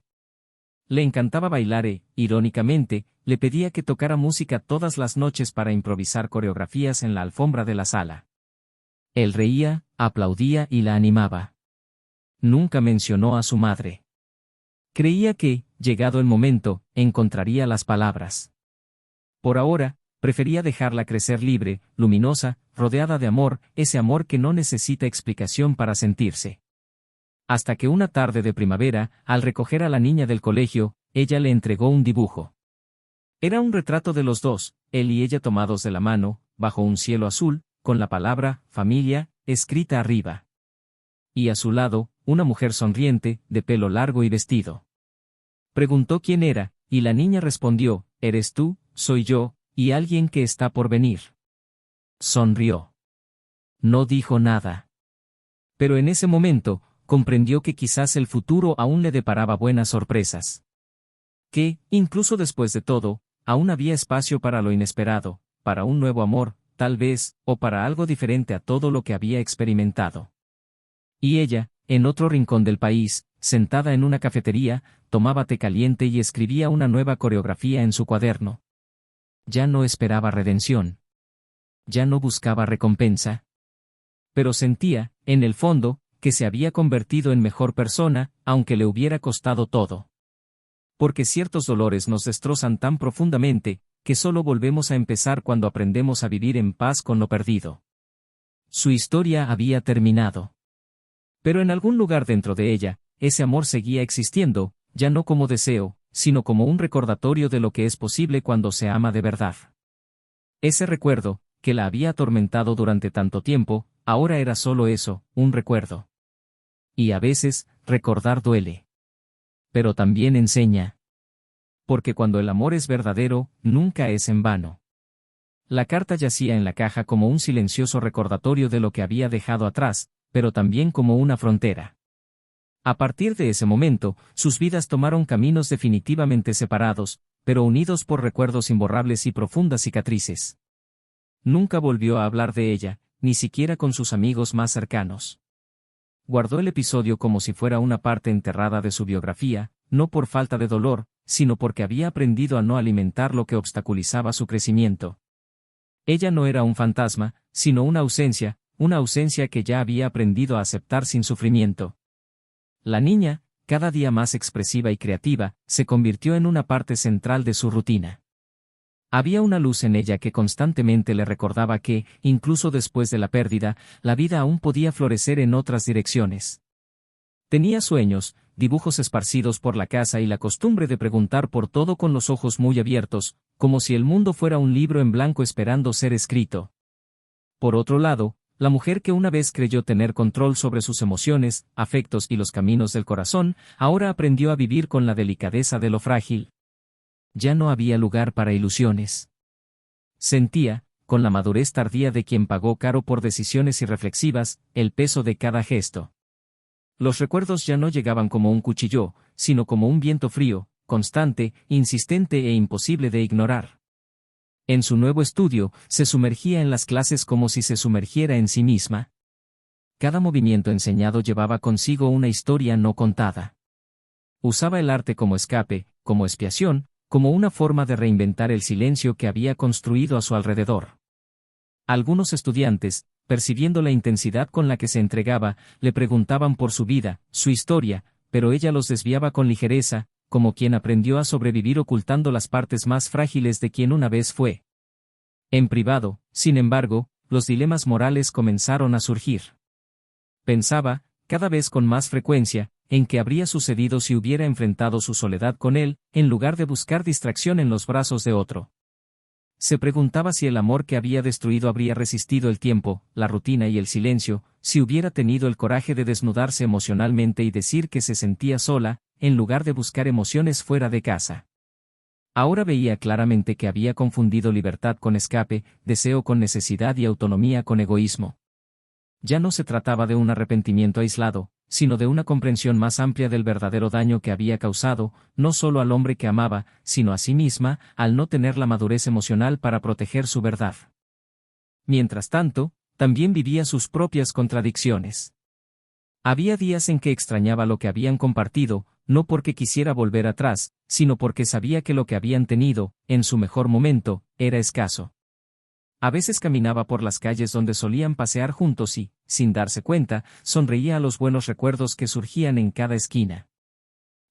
Le encantaba bailar e, irónicamente, le pedía que tocara música todas las noches para improvisar coreografías en la alfombra de la sala. Él reía, aplaudía y la animaba. Nunca mencionó a su madre. Creía que, llegado el momento, encontraría las palabras. Por ahora, prefería dejarla crecer libre, luminosa, rodeada de amor, ese amor que no necesita explicación para sentirse. Hasta que una tarde de primavera, al recoger a la niña del colegio, ella le entregó un dibujo. Era un retrato de los dos, él y ella tomados de la mano, bajo un cielo azul, con la palabra «familia» escrita arriba. Y a su lado, una mujer sonriente, de pelo largo y vestido. Preguntó quién era, y la niña respondió, «Eres tú, soy yo, y alguien que está por venir». Sonrió. No dijo nada. Pero en ese momento, comprendió que quizás el futuro aún le deparaba buenas sorpresas. Que, incluso después de todo, aún había espacio para lo inesperado, para un nuevo amor, tal vez, o para algo diferente a todo lo que había experimentado. Y ella, en otro rincón del país, sentada en una cafetería, tomaba té caliente y escribía una nueva coreografía en su cuaderno. Ya no esperaba redención. Ya no buscaba recompensa. Pero sentía, en el fondo, que se había convertido en mejor persona, aunque le hubiera costado todo. Porque ciertos dolores nos destrozan tan profundamente, que solo volvemos a empezar cuando aprendemos a vivir en paz con lo perdido. Su historia había terminado. Pero en algún lugar dentro de ella, ese amor seguía existiendo, ya no como deseo, sino como un recordatorio de lo que es posible cuando se ama de verdad. Ese recuerdo, que la había atormentado durante tanto tiempo, ahora era solo eso, un recuerdo. Y a veces, recordar duele. Pero también enseña. Porque cuando el amor es verdadero, nunca es en vano. La carta yacía en la caja como un silencioso recordatorio de lo que había dejado atrás, pero también como una frontera. A partir de ese momento, sus vidas tomaron caminos definitivamente separados, pero unidos por recuerdos imborrables y profundas cicatrices. Nunca volvió a hablar de ella, ni siquiera con sus amigos más cercanos. Guardó el episodio como si fuera una parte enterrada de su biografía, no por falta de dolor, sino porque había aprendido a no alimentar lo que obstaculizaba su crecimiento. Ella no era un fantasma, sino una ausencia que ya había aprendido a aceptar sin sufrimiento. La niña, cada día más expresiva y creativa, se convirtió en una parte central de su rutina. Había una luz en ella que constantemente le recordaba que, incluso después de la pérdida, la vida aún podía florecer en otras direcciones. Tenía sueños, dibujos esparcidos por la casa y la costumbre de preguntar por todo con los ojos muy abiertos, como si el mundo fuera un libro en blanco esperando ser escrito. Por otro lado, la mujer que una vez creyó tener control sobre sus emociones, afectos y los caminos del corazón, ahora aprendió a vivir con la delicadeza de lo frágil. Ya no había lugar para ilusiones. Sentía, con la madurez tardía de quien pagó caro por decisiones irreflexivas, el peso de cada gesto. Los recuerdos ya no llegaban como un cuchillo, sino como un viento frío, constante, insistente e imposible de ignorar. En su nuevo estudio, se sumergía en las clases como si se sumergiera en sí misma. Cada movimiento enseñado llevaba consigo una historia no contada. Usaba el arte como escape, como expiación, como una forma de reinventar el silencio que había construido a su alrededor. Algunos estudiantes, percibiendo la intensidad con la que se entregaba, le preguntaban por su vida, su historia, pero ella los desviaba con ligereza, como quien aprendió a sobrevivir ocultando las partes más frágiles de quien una vez fue. En privado, sin embargo, los dilemas morales comenzaron a surgir. Pensaba, cada vez con más frecuencia, en qué habría sucedido si hubiera enfrentado su soledad con él, en lugar de buscar distracción en los brazos de otro. Se preguntaba si el amor que había destruido habría resistido el tiempo, la rutina y el silencio, si hubiera tenido el coraje de desnudarse emocionalmente y decir que se sentía sola, en lugar de buscar emociones fuera de casa. Ahora veía claramente que había confundido libertad con escape, deseo con necesidad y autonomía con egoísmo. Ya no se trataba de un arrepentimiento aislado, sino de una comprensión más amplia del verdadero daño que había causado, no solo al hombre que amaba, sino a sí misma, al no tener la madurez emocional para proteger su verdad. Mientras tanto, también vivía sus propias contradicciones. Había días en que extrañaba lo que habían compartido, no porque quisiera volver atrás, sino porque sabía que lo que habían tenido, en su mejor momento, era escaso. A veces caminaba por las calles donde solían pasear juntos y, sin darse cuenta, sonreía a los buenos recuerdos que surgían en cada esquina.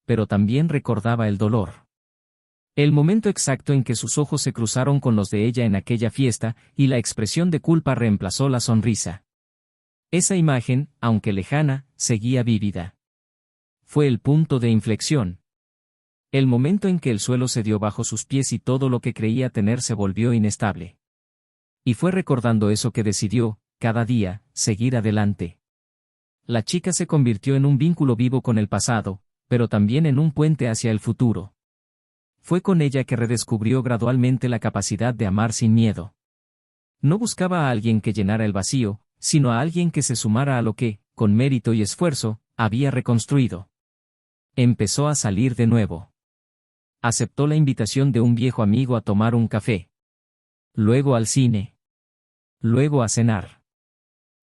Pero también recordaba el dolor. El momento exacto en que sus ojos se cruzaron con los de ella en aquella fiesta, y la expresión de culpa reemplazó la sonrisa. Esa imagen, aunque lejana, seguía vívida. Fue el punto de inflexión. El momento en que el suelo cedió bajo sus pies y todo lo que creía tener se volvió inestable. Y fue recordando eso que decidió, cada día, seguir adelante. La chica se convirtió en un vínculo vivo con el pasado, pero también en un puente hacia el futuro. Fue con ella que redescubrió gradualmente la capacidad de amar sin miedo. No buscaba a alguien que llenara el vacío, sino a alguien que se sumara a lo que, con mérito y esfuerzo, había reconstruido. Empezó a salir de nuevo. Aceptó la invitación de un viejo amigo a tomar un café. Luego al cine. Luego a cenar.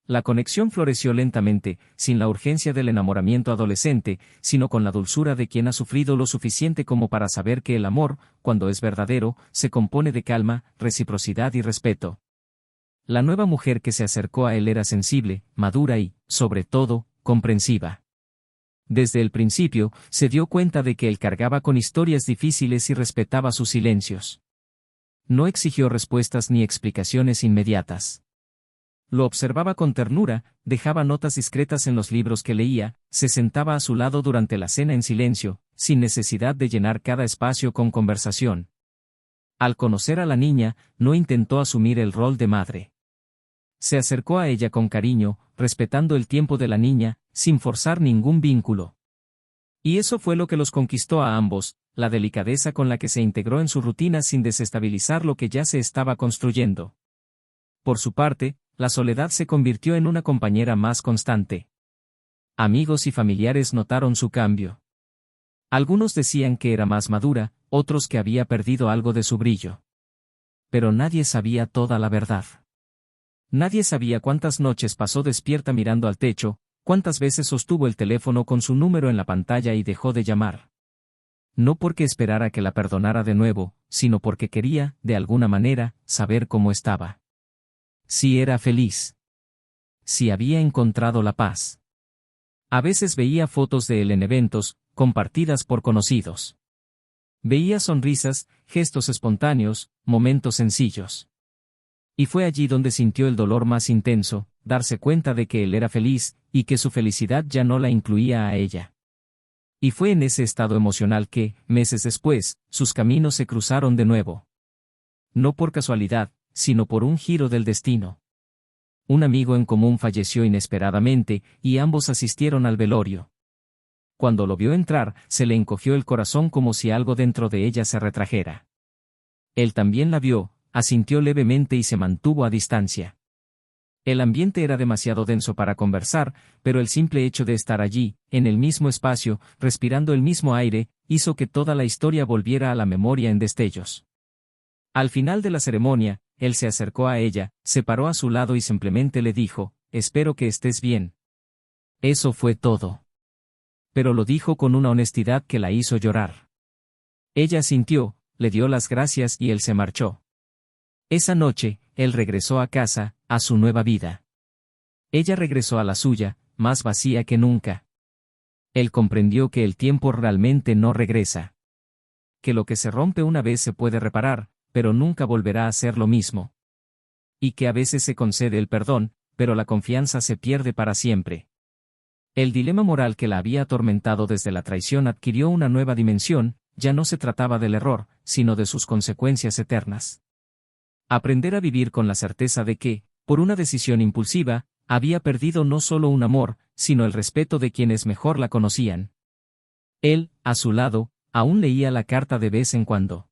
La conexión floreció lentamente, sin la urgencia del enamoramiento adolescente, sino con la dulzura de quien ha sufrido lo suficiente como para saber que el amor, cuando es verdadero, se compone de calma, reciprocidad y respeto. La nueva mujer que se acercó a él era sensible, madura y, sobre todo, comprensiva. Desde el principio, se dio cuenta de que él cargaba con historias difíciles y respetaba sus silencios. No exigió respuestas ni explicaciones inmediatas. Lo observaba con ternura, dejaba notas discretas en los libros que leía, se sentaba a su lado durante la cena en silencio, sin necesidad de llenar cada espacio con conversación. Al conocer a la niña, no intentó asumir el rol de madre. Se acercó a ella con cariño, respetando el tiempo de la niña, sin forzar ningún vínculo. Y eso fue lo que los conquistó a ambos, la delicadeza con la que se integró en su rutina sin desestabilizar lo que ya se estaba construyendo. Por su parte, la soledad se convirtió en una compañera más constante. Amigos y familiares notaron su cambio. Algunos decían que era más madura, otros que había perdido algo de su brillo. Pero nadie sabía toda la verdad. Nadie sabía cuántas noches pasó despierta mirando al techo, cuántas veces sostuvo el teléfono con su número en la pantalla y dejó de llamar. No porque esperara que la perdonara de nuevo, sino porque quería, de alguna manera, saber cómo estaba. Si era feliz. Si había encontrado la paz. A veces veía fotos de él en eventos, compartidas por conocidos. Veía sonrisas, gestos espontáneos, momentos sencillos. Y fue allí donde sintió el dolor más intenso, darse cuenta de que él era feliz, y que su felicidad ya no la incluía a ella. Y fue en ese estado emocional que, meses después, sus caminos se cruzaron de nuevo. No por casualidad, sino por un giro del destino. Un amigo en común falleció inesperadamente, y ambos asistieron al velorio. Cuando lo vio entrar, se le encogió el corazón como si algo dentro de ella se retrajera. Él también la vio, asintió levemente y se mantuvo a distancia. El ambiente era demasiado denso para conversar, pero el simple hecho de estar allí, en el mismo espacio, respirando el mismo aire, hizo que toda la historia volviera a la memoria en destellos. Al final de la ceremonia, él se acercó a ella, se paró a su lado y simplemente le dijo, «Espero que estés bien». Eso fue todo. Pero lo dijo con una honestidad que la hizo llorar. Ella sintió, le dio las gracias y él se marchó. Esa noche, él regresó a casa, a su nueva vida. Ella regresó a la suya, más vacía que nunca. Él comprendió que el tiempo realmente no regresa. Que lo que se rompe una vez se puede reparar, pero nunca volverá a ser lo mismo. Y que a veces se concede el perdón, pero la confianza se pierde para siempre. El dilema moral que la había atormentado desde la traición adquirió una nueva dimensión, ya no se trataba del error, sino de sus consecuencias eternas. Aprender a vivir con la certeza de que, por una decisión impulsiva, había perdido no solo un amor, sino el respeto de quienes mejor la conocían. Él, a su lado, aún leía la carta de vez en cuando.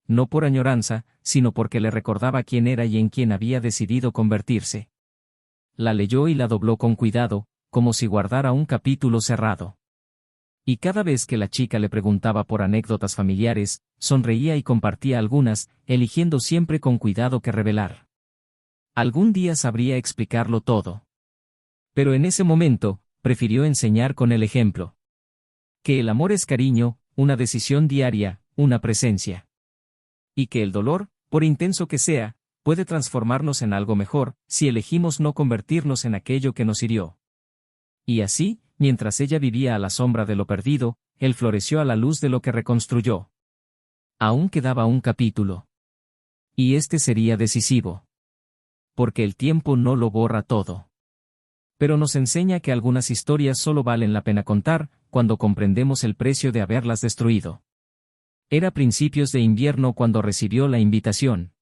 No por añoranza, sino porque le recordaba quién era y en quién había decidido convertirse. La leyó y la dobló con cuidado, como si guardara un capítulo cerrado. Y cada vez que la chica le preguntaba por anécdotas familiares, sonreía y compartía algunas, eligiendo siempre con cuidado qué revelar. Algún día sabría explicarlo todo. Pero en ese momento, prefirió enseñar con el ejemplo. Que el amor es cariño, una decisión diaria, una presencia. Y que el dolor, por intenso que sea, puede transformarnos en algo mejor, si elegimos no convertirnos en aquello que nos hirió. Y así, mientras ella vivía a la sombra de lo perdido, él floreció a la luz de lo que reconstruyó. Aún quedaba un capítulo. Y este sería decisivo. Porque el tiempo no lo borra todo. Pero nos enseña que algunas historias solo valen la pena contar, cuando comprendemos el precio de haberlas destruido. Era principios de invierno cuando recibió la invitación.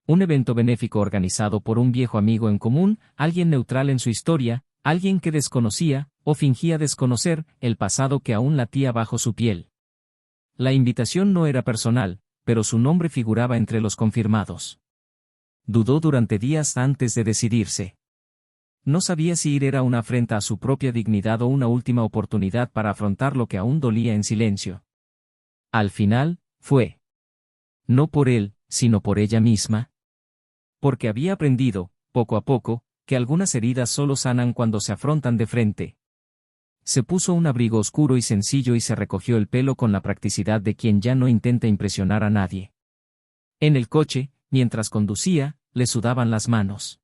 Un evento benéfico organizado por un viejo amigo en común, alguien neutral en su historia, alguien que desconocía, o fingía desconocer, el pasado que aún latía bajo su piel. La invitación no era personal, pero su nombre figuraba entre los confirmados. Dudó durante días antes de decidirse. No sabía si ir era una afrenta a su propia dignidad o una última oportunidad para afrontar lo que aún dolía en silencio. Al final, fue. No por él, sino por ella misma. Porque había aprendido, poco a poco, que algunas heridas solo sanan cuando se afrontan de frente. Se puso un abrigo oscuro y sencillo y se recogió el pelo con la practicidad de quien ya no intenta impresionar a nadie. En el coche, mientras conducía, le sudaban las manos.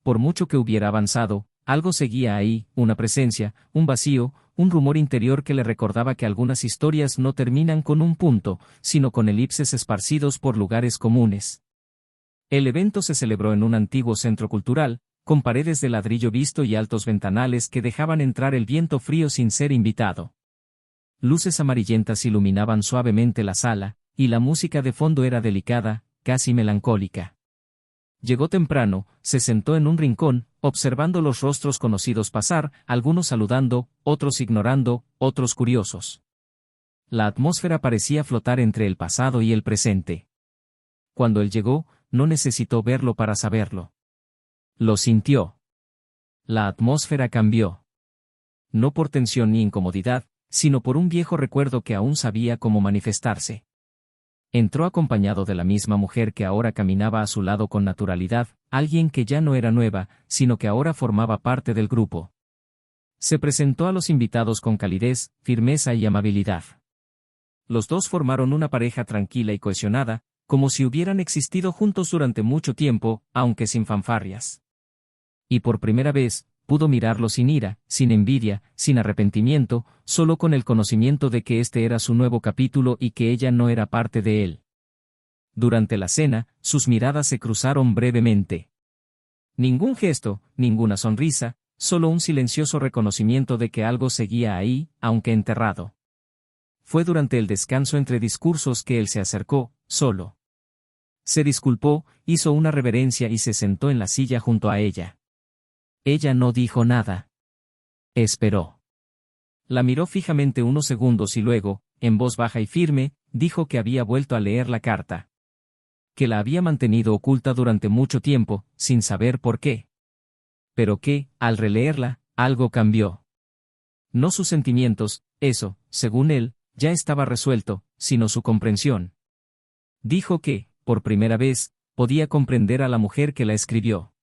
Por mucho que hubiera avanzado, algo seguía ahí, una presencia, un vacío, un rumor interior que le recordaba que algunas historias no terminan con un punto, sino con elipses esparcidos por lugares comunes. El evento se celebró en un antiguo centro cultural, con paredes de ladrillo visto y altos ventanales que dejaban entrar el viento frío sin ser invitado. Luces amarillentas iluminaban suavemente la sala, y la música de fondo era delicada, casi melancólica. Llegó temprano, se sentó en un rincón, observando los rostros conocidos pasar, algunos saludando, otros ignorando, otros curiosos. La atmósfera parecía flotar entre el pasado y el presente. Cuando él llegó, no necesitó verlo para saberlo. Lo sintió. La atmósfera cambió. No por tensión ni incomodidad, sino por un viejo recuerdo que aún sabía cómo manifestarse. Entró acompañado de la misma mujer que ahora caminaba a su lado con naturalidad, alguien que ya no era nueva, sino que ahora formaba parte del grupo. Se presentó a los invitados con calidez, firmeza y amabilidad. Los dos formaron una pareja tranquila y cohesionada, como si hubieran existido juntos durante mucho tiempo, aunque sin fanfarrias. Y por primera vez, pudo mirarlo sin ira, sin envidia, sin arrepentimiento, solo con el conocimiento de que este era su nuevo capítulo y que ella no era parte de él. Durante la cena, sus miradas se cruzaron brevemente. Ningún gesto, ninguna sonrisa, solo un silencioso reconocimiento de que algo seguía ahí, aunque enterrado. Fue durante el descanso entre discursos que él se acercó, solo. Se disculpó, hizo una reverencia y se sentó en la silla junto a ella. Ella no dijo nada. Esperó. La miró fijamente unos segundos y luego, en voz baja y firme, dijo que había vuelto a leer la carta. Que la había mantenido oculta durante mucho tiempo, sin saber por qué. Pero que, al releerla, algo cambió. No sus sentimientos, eso, según él, ya estaba resuelto, sino su comprensión. Dijo que, por primera vez, podía comprender a la mujer que la escribió.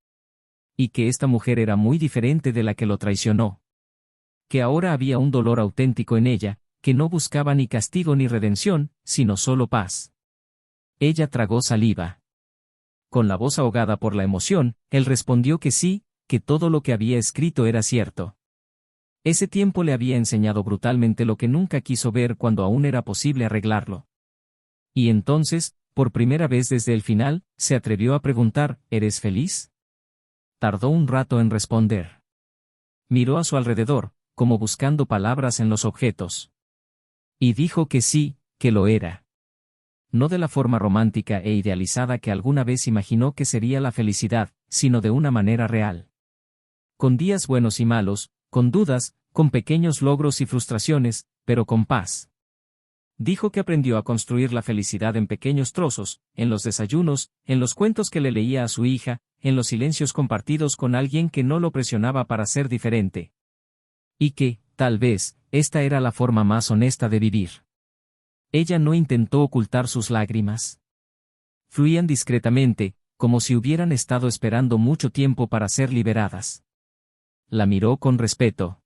Y que esta mujer era muy diferente de la que lo traicionó. Que ahora había un dolor auténtico en ella, que no buscaba ni castigo ni redención, sino solo paz. Ella tragó saliva. Con la voz ahogada por la emoción, él respondió que sí, que todo lo que había escrito era cierto. Ese tiempo le había enseñado brutalmente lo que nunca quiso ver cuando aún era posible arreglarlo. Y entonces, por primera vez desde el final, se atrevió a preguntar, ¿eres feliz? Tardó un rato en responder. Miró a su alrededor, como buscando palabras en los objetos. Y dijo que sí, que lo era. No de la forma romántica e idealizada que alguna vez imaginó que sería la felicidad, sino de una manera real. Con días buenos y malos, con dudas, con pequeños logros y frustraciones, pero con paz. Dijo que aprendió a construir la felicidad en pequeños trozos, en los desayunos, en los cuentos que le leía a su hija, en los silencios compartidos con alguien que no lo presionaba para ser diferente. Y que, tal vez, esta era la forma más honesta de vivir. Ella no intentó ocultar sus lágrimas. Fluían discretamente, como si hubieran estado esperando mucho tiempo para ser liberadas. La miró con respeto.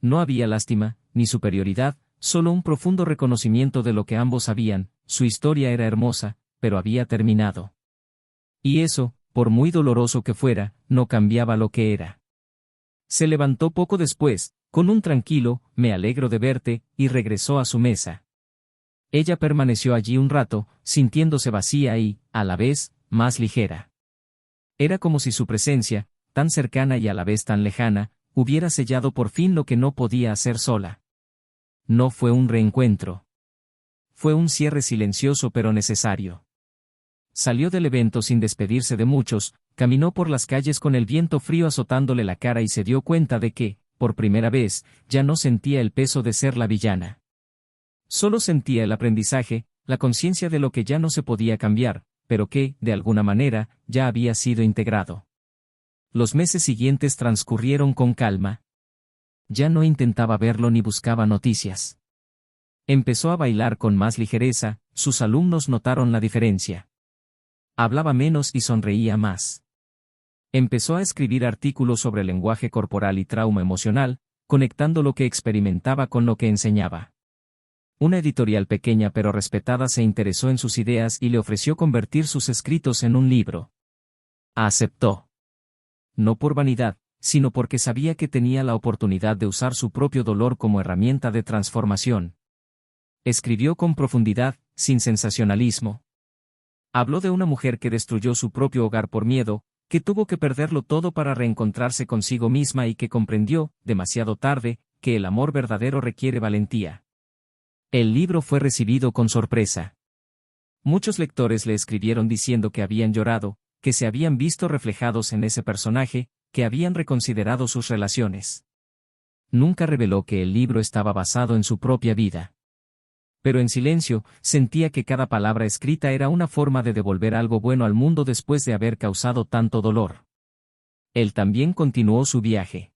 No había lástima, ni superioridad, solo un profundo reconocimiento de lo que ambos sabían, su historia era hermosa, pero había terminado. Y eso, por muy doloroso que fuera, no cambiaba lo que era. Se levantó poco después, con un tranquilo, me alegro de verte, y regresó a su mesa. Ella permaneció allí un rato, sintiéndose vacía y, a la vez, más ligera. Era como si su presencia, tan cercana y a la vez tan lejana, hubiera sellado por fin lo que no podía hacer sola. No fue un reencuentro. Fue un cierre silencioso pero necesario. Salió del evento sin despedirse de muchos, caminó por las calles con el viento frío azotándole la cara y se dio cuenta de que, por primera vez, ya no sentía el peso de ser la villana. Solo sentía el aprendizaje, la conciencia de lo que ya no se podía cambiar, pero que, de alguna manera, ya había sido integrado. Los meses siguientes transcurrieron con calma. Ya no intentaba verlo ni buscaba noticias. Empezó a bailar con más ligereza, sus alumnos notaron la diferencia. Hablaba menos y sonreía más. Empezó a escribir artículos sobre lenguaje corporal y trauma emocional, conectando lo que experimentaba con lo que enseñaba. Una editorial pequeña pero respetada se interesó en sus ideas y le ofreció convertir sus escritos en un libro. Aceptó. No por vanidad, sino porque sabía que tenía la oportunidad de usar su propio dolor como herramienta de transformación. Escribió con profundidad, sin sensacionalismo. Habló de una mujer que destruyó su propio hogar por miedo, que tuvo que perderlo todo para reencontrarse consigo misma y que comprendió, demasiado tarde, que el amor verdadero requiere valentía. El libro fue recibido con sorpresa. Muchos lectores le escribieron diciendo que habían llorado, que se habían visto reflejados en ese personaje, que habían reconsiderado sus relaciones. Nunca reveló que el libro estaba basado en su propia vida. Pero en silencio, sentía que cada palabra escrita era una forma de devolver algo bueno al mundo después de haber causado tanto dolor. Él también continuó su viaje.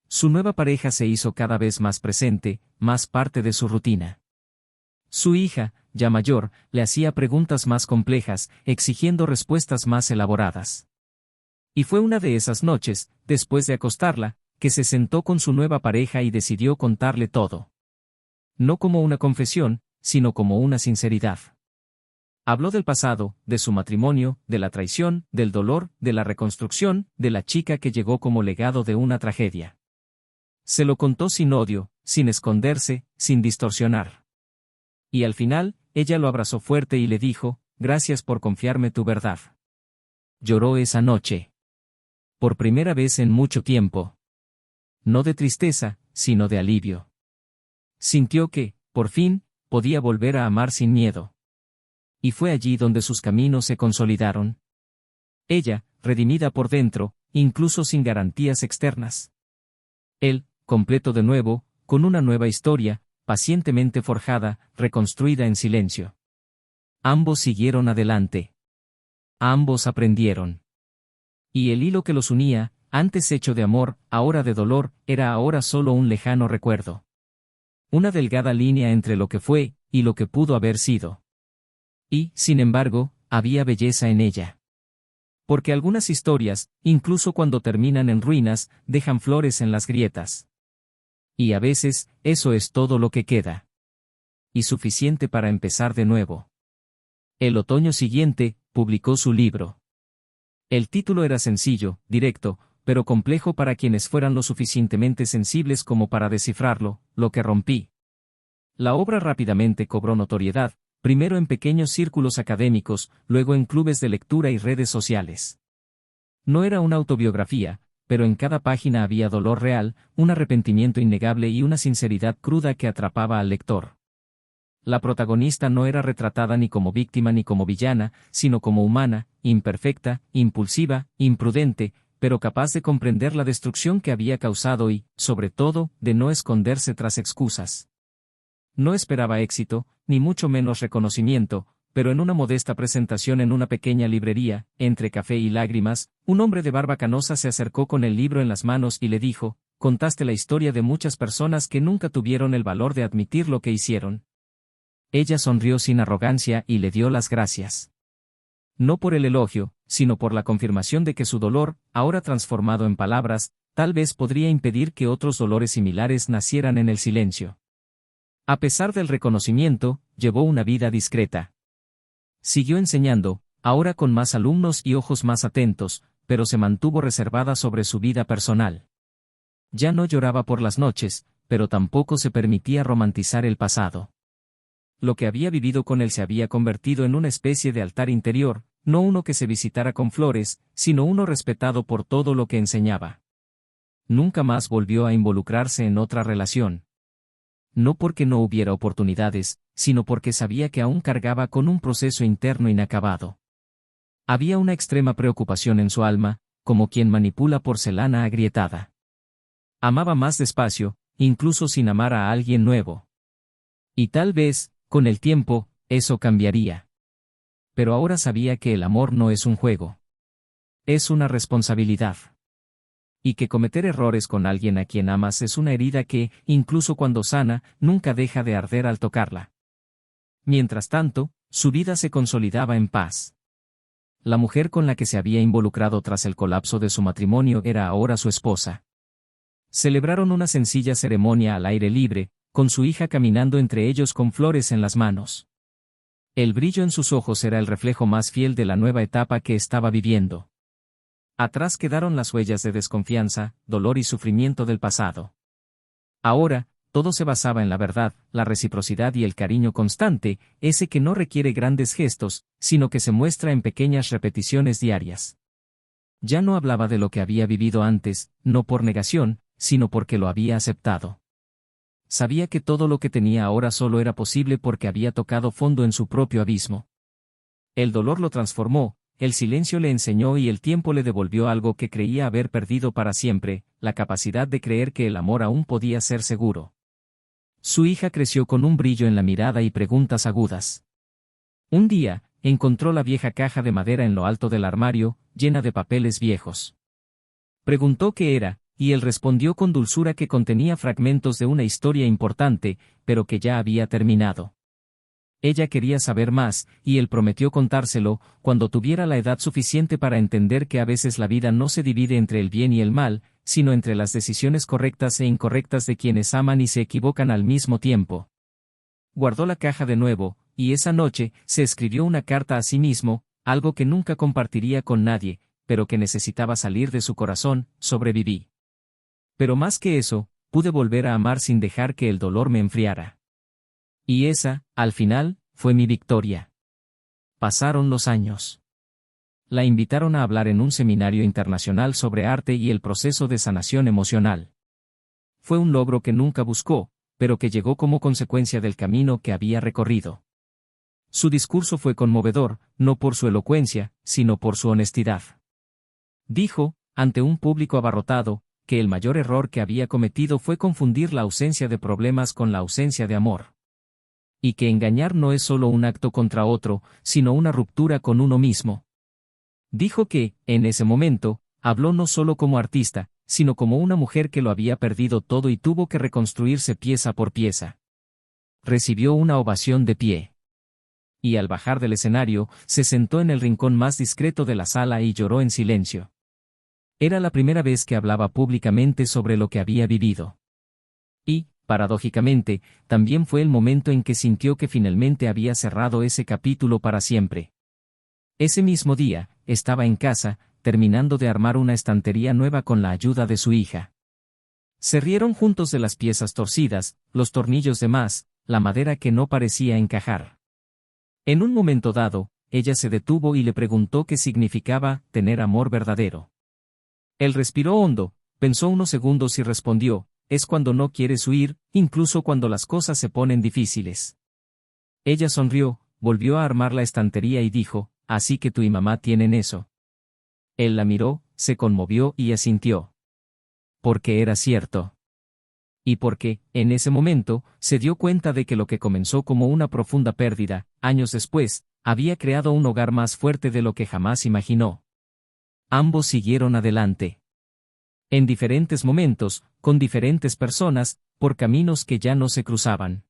Su nueva pareja se hizo cada vez más presente, más parte de su rutina. Su hija, ya mayor, le hacía preguntas más complejas, exigiendo respuestas más elaboradas. Y fue una de esas noches, después de acostarla, que se sentó con su nueva pareja y decidió contarle todo. No como una confesión, sino como una sinceridad. Habló del pasado, de su matrimonio, de la traición, del dolor, de la reconstrucción, de la chica que llegó como legado de una tragedia. Se lo contó sin odio, sin esconderse, sin distorsionar. Y al final, ella lo abrazó fuerte y le dijo, «Gracias por confiarme tu verdad». Lloró esa noche. Por primera vez en mucho tiempo. No de tristeza, sino de alivio. Sintió que, por fin, podía volver a amar sin miedo. Y fue allí donde sus caminos se consolidaron. Ella, redimida por dentro, incluso sin garantías externas. Él, completo de nuevo, con una nueva historia, pacientemente forjada, reconstruida en silencio. Ambos siguieron adelante. Ambos aprendieron. Y el hilo que los unía, antes hecho de amor, ahora de dolor, era ahora solo un lejano recuerdo. Una delgada línea entre lo que fue, y lo que pudo haber sido. Y, sin embargo, había belleza en ella. Porque algunas historias, incluso cuando terminan en ruinas, dejan flores en las grietas. Y a veces, eso es todo lo que queda. Y suficiente para empezar de nuevo. El otoño siguiente, publicó su libro. El título era sencillo, directo, pero complejo para quienes fueran lo suficientemente sensibles como para descifrarlo, Lo que rompí. La obra rápidamente cobró notoriedad, primero en pequeños círculos académicos, luego en clubes de lectura y redes sociales. No era una autobiografía, pero en cada página había dolor real, un arrepentimiento innegable y una sinceridad cruda que atrapaba al lector. La protagonista no era retratada ni como víctima ni como villana, sino como humana, imperfecta, impulsiva, imprudente, pero capaz de comprender la destrucción que había causado y, sobre todo, de no esconderse tras excusas. No esperaba éxito, ni mucho menos reconocimiento, pero en una modesta presentación en una pequeña librería, entre café y lágrimas, un hombre de barba canosa se acercó con el libro en las manos y le dijo, «Contaste la historia de muchas personas que nunca tuvieron el valor de admitir lo que hicieron». Ella sonrió sin arrogancia y le dio las gracias. No por el elogio, sino por la confirmación de que su dolor, ahora transformado en palabras, tal vez podría impedir que otros dolores similares nacieran en el silencio. A pesar del reconocimiento, llevó una vida discreta. Siguió enseñando, ahora con más alumnos y ojos más atentos, pero se mantuvo reservada sobre su vida personal. Ya no lloraba por las noches, pero tampoco se permitía romantizar el pasado. Lo que había vivido con él se había convertido en una especie de altar interior, no uno que se visitara con flores, sino uno respetado por todo lo que enseñaba. Nunca más volvió a involucrarse en otra relación. No porque no hubiera oportunidades, sino porque sabía que aún cargaba con un proceso interno inacabado. Había una extrema preocupación en su alma, como quien manipula porcelana agrietada. Amaba más despacio, incluso sin amar a alguien nuevo. Y tal vez, con el tiempo, eso cambiaría. Pero ahora sabía que el amor no es un juego. Es una responsabilidad. Y que cometer errores con alguien a quien amas es una herida que, incluso cuando sana, nunca deja de arder al tocarla. Mientras tanto, su vida se consolidaba en paz. La mujer con la que se había involucrado tras el colapso de su matrimonio era ahora su esposa. Celebraron una sencilla ceremonia al aire libre, con su hija caminando entre ellos con flores en las manos. El brillo en sus ojos era el reflejo más fiel de la nueva etapa que estaba viviendo. Atrás quedaron las huellas de desconfianza, dolor y sufrimiento del pasado. Ahora, todo se basaba en la verdad, la reciprocidad y el cariño constante, ese que no requiere grandes gestos, sino que se muestra en pequeñas repeticiones diarias. Ya no hablaba de lo que había vivido antes, no por negación, sino porque lo había aceptado. Sabía que todo lo que tenía ahora solo era posible porque había tocado fondo en su propio abismo. El dolor lo transformó, el silencio le enseñó y el tiempo le devolvió algo que creía haber perdido para siempre, la capacidad de creer que el amor aún podía ser seguro. Su hija creció con un brillo en la mirada y preguntas agudas. Un día, encontró la vieja caja de madera en lo alto del armario, llena de papeles viejos. Preguntó qué era, y él respondió con dulzura que contenía fragmentos de una historia importante, pero que ya había terminado. Ella quería saber más, y él prometió contárselo, cuando tuviera la edad suficiente para entender que a veces la vida no se divide entre el bien y el mal, sino entre las decisiones correctas e incorrectas de quienes aman y se equivocan al mismo tiempo. Guardó la caja de nuevo, y esa noche, se escribió una carta a sí mismo, algo que nunca compartiría con nadie, pero que necesitaba salir de su corazón. Sobreviví. Pero más que eso, pude volver a amar sin dejar que el dolor me enfriara. Y esa, al final, fue mi victoria. Pasaron los años. La invitaron a hablar en un seminario internacional sobre arte y el proceso de sanación emocional. Fue un logro que nunca buscó, pero que llegó como consecuencia del camino que había recorrido. Su discurso fue conmovedor, no por su elocuencia, sino por su honestidad. Dijo, ante un público abarrotado, que el mayor error que había cometido fue confundir la ausencia de problemas con la ausencia de amor. Y que engañar no es solo un acto contra otro, sino una ruptura con uno mismo. Dijo que, en ese momento, habló no solo como artista, sino como una mujer que lo había perdido todo y tuvo que reconstruirse pieza por pieza. Recibió una ovación de pie. Y al bajar del escenario, se sentó en el rincón más discreto de la sala y lloró en silencio. Era la primera vez que hablaba públicamente sobre lo que había vivido. Y, paradójicamente, también fue el momento en que sintió que finalmente había cerrado ese capítulo para siempre. Ese mismo día, estaba en casa, terminando de armar una estantería nueva con la ayuda de su hija. Se rieron juntos de las piezas torcidas, los tornillos de más, la madera que no parecía encajar. En un momento dado, ella se detuvo y le preguntó qué significaba tener amor verdadero. Él respiró hondo, pensó unos segundos y respondió: es cuando no quieres huir, incluso cuando las cosas se ponen difíciles. Ella sonrió, volvió a armar la estantería y dijo: así que tú y mamá tienen eso. Él la miró, se conmovió y asintió. Porque era cierto. Y porque, en ese momento, se dio cuenta de que lo que comenzó como una profunda pérdida, años después, había creado un hogar más fuerte de lo que jamás imaginó. Ambos siguieron adelante. En diferentes momentos, con diferentes personas, por caminos que ya no se cruzaban.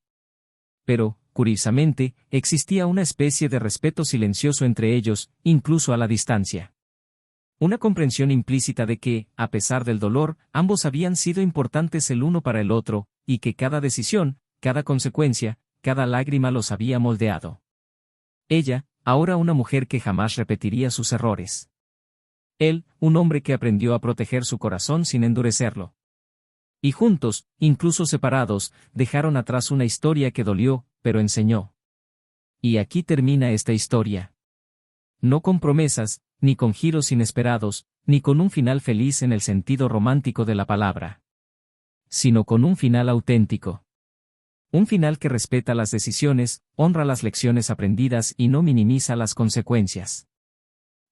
Pero, curiosamente, existía una especie de respeto silencioso entre ellos, incluso a la distancia. Una comprensión implícita de que, a pesar del dolor, ambos habían sido importantes el uno para el otro, y que cada decisión, cada consecuencia, cada lágrima los había moldeado. Ella, ahora una mujer que jamás repetiría sus errores. Él, un hombre que aprendió a proteger su corazón sin endurecerlo. Y juntos, incluso separados, dejaron atrás una historia que dolió, pero enseñó. Y aquí termina esta historia. No con promesas, ni con giros inesperados, ni con un final feliz en el sentido romántico de la palabra. Sino con un final auténtico. Un final que respeta las decisiones, honra las lecciones aprendidas y no minimiza las consecuencias.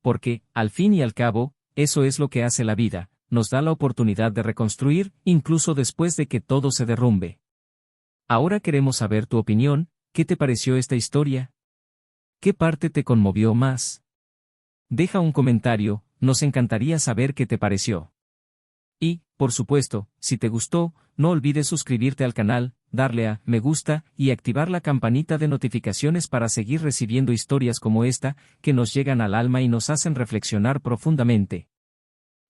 Porque, al fin y al cabo, eso es lo que hace la vida, nos da la oportunidad de reconstruir, incluso después de que todo se derrumbe. Ahora queremos saber tu opinión. ¿Qué te pareció esta historia? ¿Qué parte te conmovió más? Deja un comentario, nos encantaría saber qué te pareció. Y, por supuesto, si te gustó, no olvides suscribirte al canal, darle a me gusta y activar la campanita de notificaciones para seguir recibiendo historias como esta, que nos llegan al alma y nos hacen reflexionar profundamente.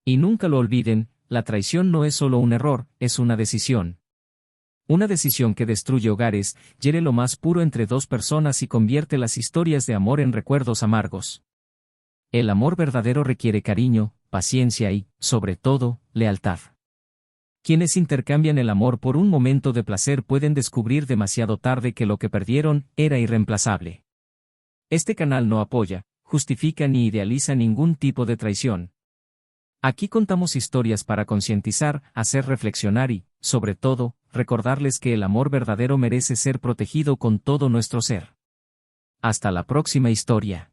Y nunca lo olviden, la traición no es solo un error, es una decisión. Una decisión que destruye hogares, hiere lo más puro entre dos personas y convierte las historias de amor en recuerdos amargos. El amor verdadero requiere cariño, paciencia y, sobre todo, lealtad. Quienes intercambian el amor por un momento de placer pueden descubrir demasiado tarde que lo que perdieron era irreemplazable. Este canal no apoya, justifica ni idealiza ningún tipo de traición. Aquí contamos historias para concientizar, hacer reflexionar y, sobre todo, recordarles que el amor verdadero merece ser protegido con todo nuestro ser. Hasta la próxima historia.